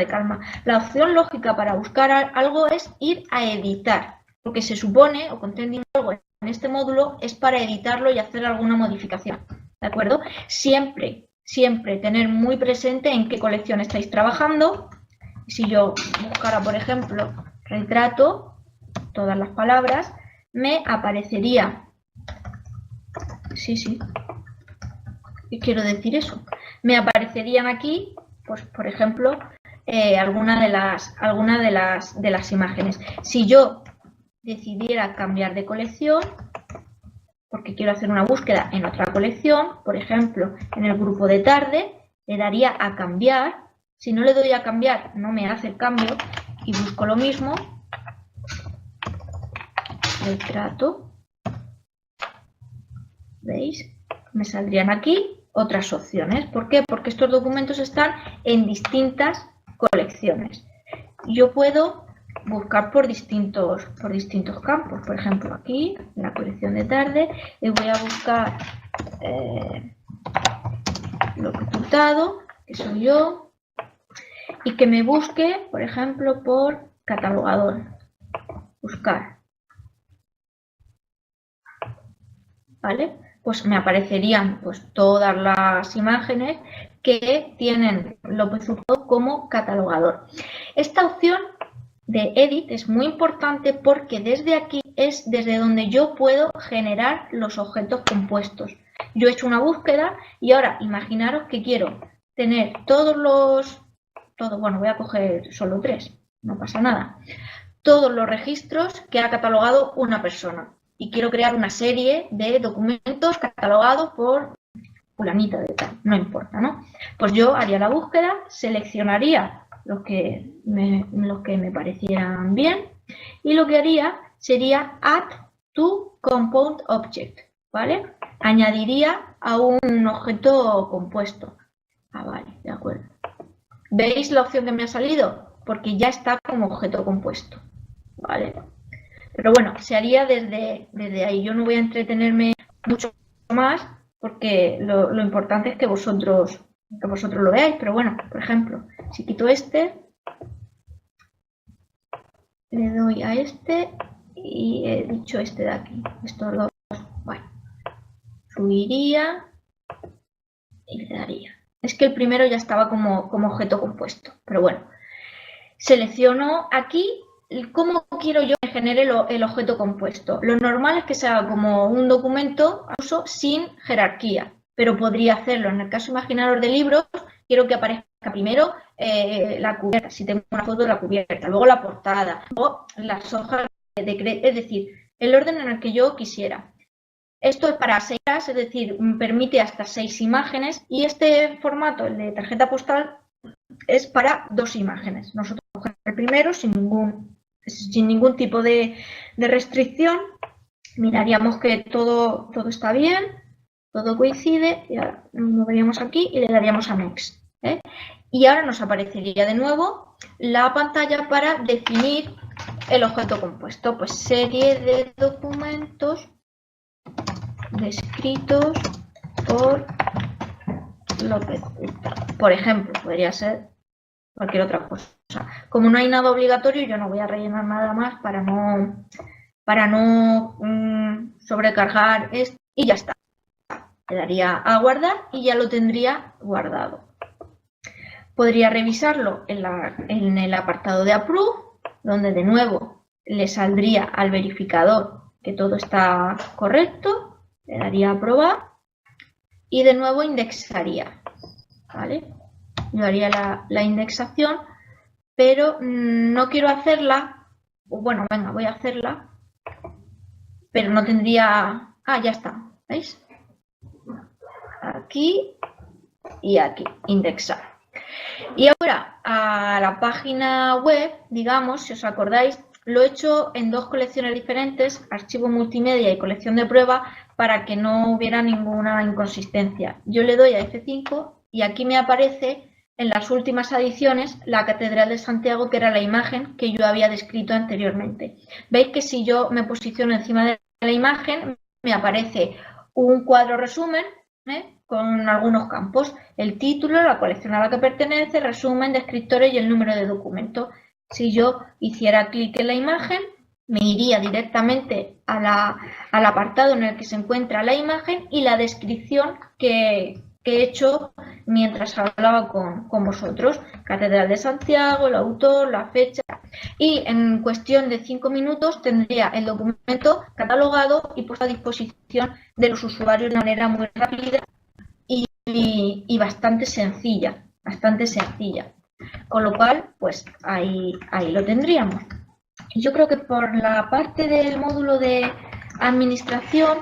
calma. La opción lógica para buscar algo es ir a editar, porque se supone, o conteniendo algo en este módulo, es para editarlo y hacer alguna modificación, ¿de acuerdo? Siempre tener muy presente en qué colección estáis trabajando. Si yo buscara, por ejemplo, retrato, todas las palabras, me aparecería... Sí. ¿Qué quiero decir eso? Me aparecerían aquí, pues, por ejemplo, alguna de las imágenes. Si yo decidiera cambiar de colección, porque quiero hacer una búsqueda en otra colección, por ejemplo, en el grupo de tarde, le daría a cambiar. Si no le doy a cambiar, no me hace el cambio y busco lo mismo. Retrato. ¿Veis? Me saldrían aquí otras opciones. ¿Por qué? Porque estos documentos están en distintas colecciones. Yo puedo buscar por distintos campos. Por ejemplo, aquí, en la colección de tarde, y voy a buscar locutado, que soy yo, y que me busque, por ejemplo, por catalogador. Buscar. ¿Vale? Pues me aparecerían pues todas las imágenes que tienen López Hurtado como catalogador. Esta opción de edit es muy importante porque desde aquí es desde donde yo puedo generar los objetos compuestos. Yo he hecho una búsqueda y ahora imaginaros que quiero tener bueno, voy a coger solo 3, no pasa nada, todos los registros que ha catalogado una persona y quiero crear una serie de documentos catalogados por fulanita de tal, no importa, ¿no? Pues yo haría la búsqueda, seleccionaría los que me parecieran bien y lo que haría sería add to compound object, ¿vale? Añadiría a un objeto compuesto. Ah, vale, de acuerdo. ¿Veis la opción que me ha salido? Porque ya está como objeto compuesto, ¿vale? Pero bueno, se haría desde ahí. Yo no voy a entretenerme mucho más porque lo importante es que vosotros lo veáis. Pero bueno, por ejemplo, si quito este, le doy a este y he dicho este de aquí. Estos dos, bueno, subiría y le daría. Es que el primero ya estaba como objeto compuesto, pero bueno. Selecciono aquí cómo quiero yo que genere el objeto compuesto. Lo normal es que sea como un documento uso sin jerarquía, pero podría hacerlo. En el caso, imaginaros de libros, quiero que aparezca primero la cubierta, si tengo una foto de la cubierta, luego la portada, o las hojas es decir, el orden en el que yo quisiera. Esto es para 6 horas, es decir, permite hasta 6 imágenes y este formato, el de tarjeta postal, es para 2 imágenes. Nosotros cogemos el primero sin ningún tipo de restricción, miraríamos que todo está bien, todo coincide y ahora nos moveríamos aquí y le daríamos a Next. Y ahora nos aparecería de nuevo la pantalla para definir el objeto compuesto, pues serie de documentos descritos por López Hurtado. Por ejemplo, podría ser cualquier otra cosa. Como no hay nada obligatorio, yo no voy a rellenar nada más para no sobrecargar esto y ya está. Le daría a guardar y ya lo tendría guardado. Podría revisarlo en el apartado de Approve, donde de nuevo le saldría al verificador que todo está correcto. Le daría a aprobar y de nuevo indexaría, ¿vale? Yo haría la indexación, pero no quiero hacerla, bueno, venga, voy a hacerla, pero no tendría, ya está, ¿veis? Aquí y aquí, indexar. Y ahora a la página web, digamos, si os acordáis, lo he hecho en 2 colecciones diferentes, archivo multimedia y colección de prueba, para que no hubiera ninguna inconsistencia. Yo le doy a F5 y aquí me aparece en las últimas adiciones la Catedral de Santiago, que era la imagen que yo había descrito anteriormente. Veis que si yo me posiciono encima de la imagen, me aparece un cuadro resumen, con algunos campos, el título, la colección a la que pertenece, resumen, descriptores y el número de documento. Si yo hiciera clic en la imagen, me iría directamente al apartado en el que se encuentra la imagen y la descripción que he hecho mientras hablaba con vosotros. Catedral de Santiago, el autor, la fecha. Y en cuestión de 5 minutos tendría el documento catalogado y puesto a disposición de los usuarios de manera muy rápida y bastante sencilla, Con lo cual, pues ahí lo tendríamos. Yo creo que por la parte del módulo de administración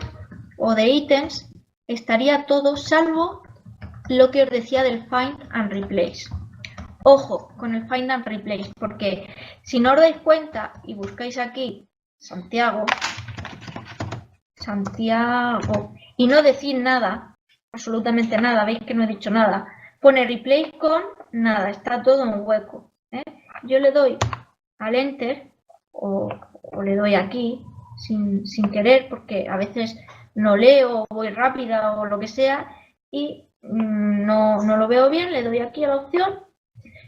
o de ítems estaría todo salvo lo que os decía del Find and Replace. Ojo con el Find and Replace, porque si no os dais cuenta y buscáis aquí Santiago, y no decís nada, absolutamente nada, veis que no he dicho nada, pone Replace con nada, está todo en hueco. Yo le doy al Enter o le doy aquí sin querer, porque a veces no leo, voy rápida o lo que sea y no lo veo bien, le doy aquí a la opción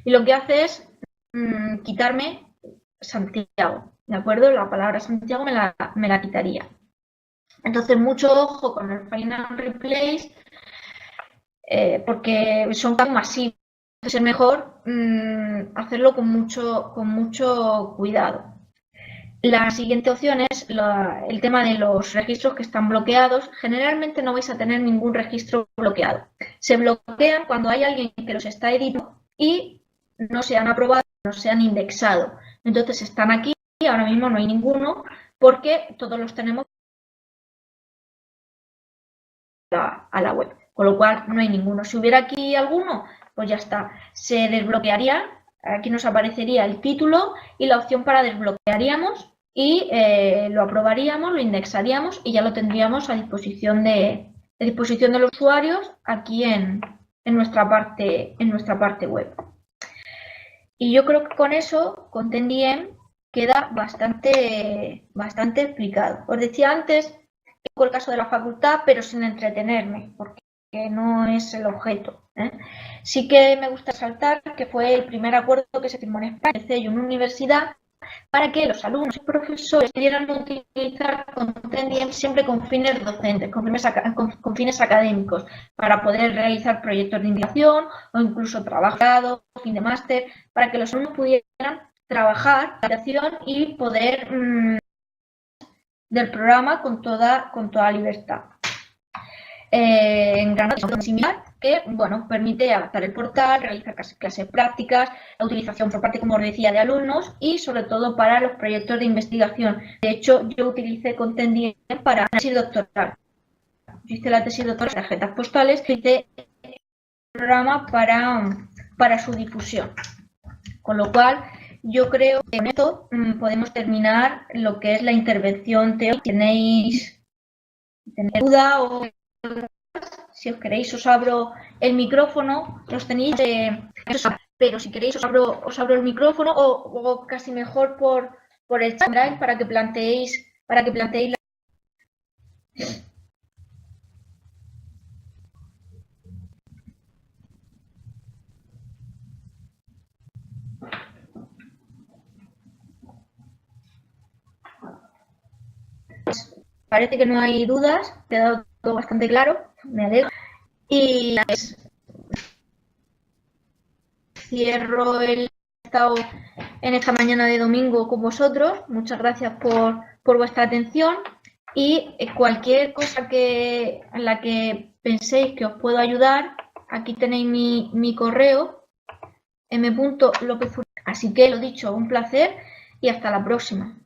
y lo que hace es quitarme Santiago, ¿de acuerdo? La palabra Santiago me la quitaría. Entonces, mucho ojo con el Find and Replace, porque son cambios masivos. es mejor hacerlo con mucho cuidado. La siguiente opción es el tema de los registros que están bloqueados. Generalmente no vais a tener ningún registro bloqueado. Se bloquean cuando hay alguien que los está editando y no se han aprobado, no se han indexado. Entonces están aquí y ahora mismo no hay ninguno porque todos los tenemos a la web. Con lo cual no hay ninguno. Si hubiera aquí alguno, pues ya está. Se desbloquearía. Aquí nos aparecería el título y la opción para desbloquearíamos y lo aprobaríamos, lo indexaríamos y ya lo tendríamos a disposición de los usuarios aquí en nuestra parte web. Y yo creo que con eso, con TenDM, queda bastante explicado. Os decía antes, el caso de la facultad, pero sin entretenerme, porque no es el objeto. Sí que me gusta resaltar que fue el primer acuerdo que se firmó en España, en una universidad, para que los alumnos y profesores pudieran utilizar TenDM siempre con fines docentes, con fines académicos, para poder realizar proyectos de investigación o incluso trabajo, fin de máster, para que los alumnos pudieran trabajar la aplicación y poder del programa con toda libertad. En Granada es similar, que bueno, permite adaptar el portal, realizar clases prácticas, la utilización por parte, como os decía, de alumnos y sobre todo para los proyectos de investigación. De hecho, yo utilicé con TenDM para la tesis doctoral. Hice la tesis doctoral de tarjetas postales, hice el programa para su difusión. Con lo cual, yo creo que con esto podemos terminar lo que es la intervención teórica. ¿Tenéis duda o si os queréis os abro el micrófono, los tenéis, pero si queréis os abro el micrófono o casi mejor por el chat para que planteéis la... Parece que no hay dudas, te he dado todo bastante claro, me alegro. Y cierro el estado en esta mañana de domingo con vosotros. Muchas gracias por vuestra atención y cualquier cosa en la que penséis que os puedo ayudar, aquí tenéis mi correo, m.lopez. Así que lo dicho, un placer y hasta la próxima.